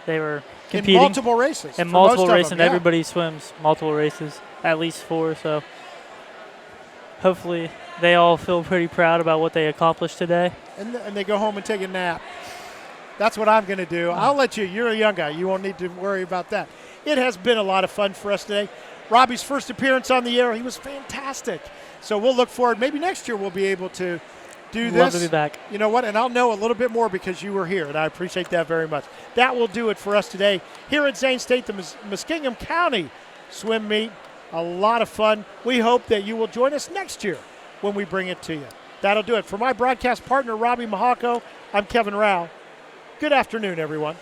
They were competing. In multiple races. In multiple races, and everybody swims multiple races, at least 4. So hopefully they all feel pretty proud about what they accomplished today. And they go home and take a nap. That's what I'm going to do. I'll let you. You're a young guy. You won't need to worry about that. It has been a lot of fun for us today. Robbie's first appearance on the air, he was fantastic. So we'll look forward. Maybe next year we'll be able to do this. Love to be back. You know what? And I'll know a little bit more because you were here, and I appreciate that very much. That will do it for us today here at Zane State, the Muskingum County swim meet. A lot of fun. We hope that you will join us next year when we bring it to you. That'll do it. For my broadcast partner, Robbie Mihalko, I'm Kevin Rouch. Good afternoon, everyone.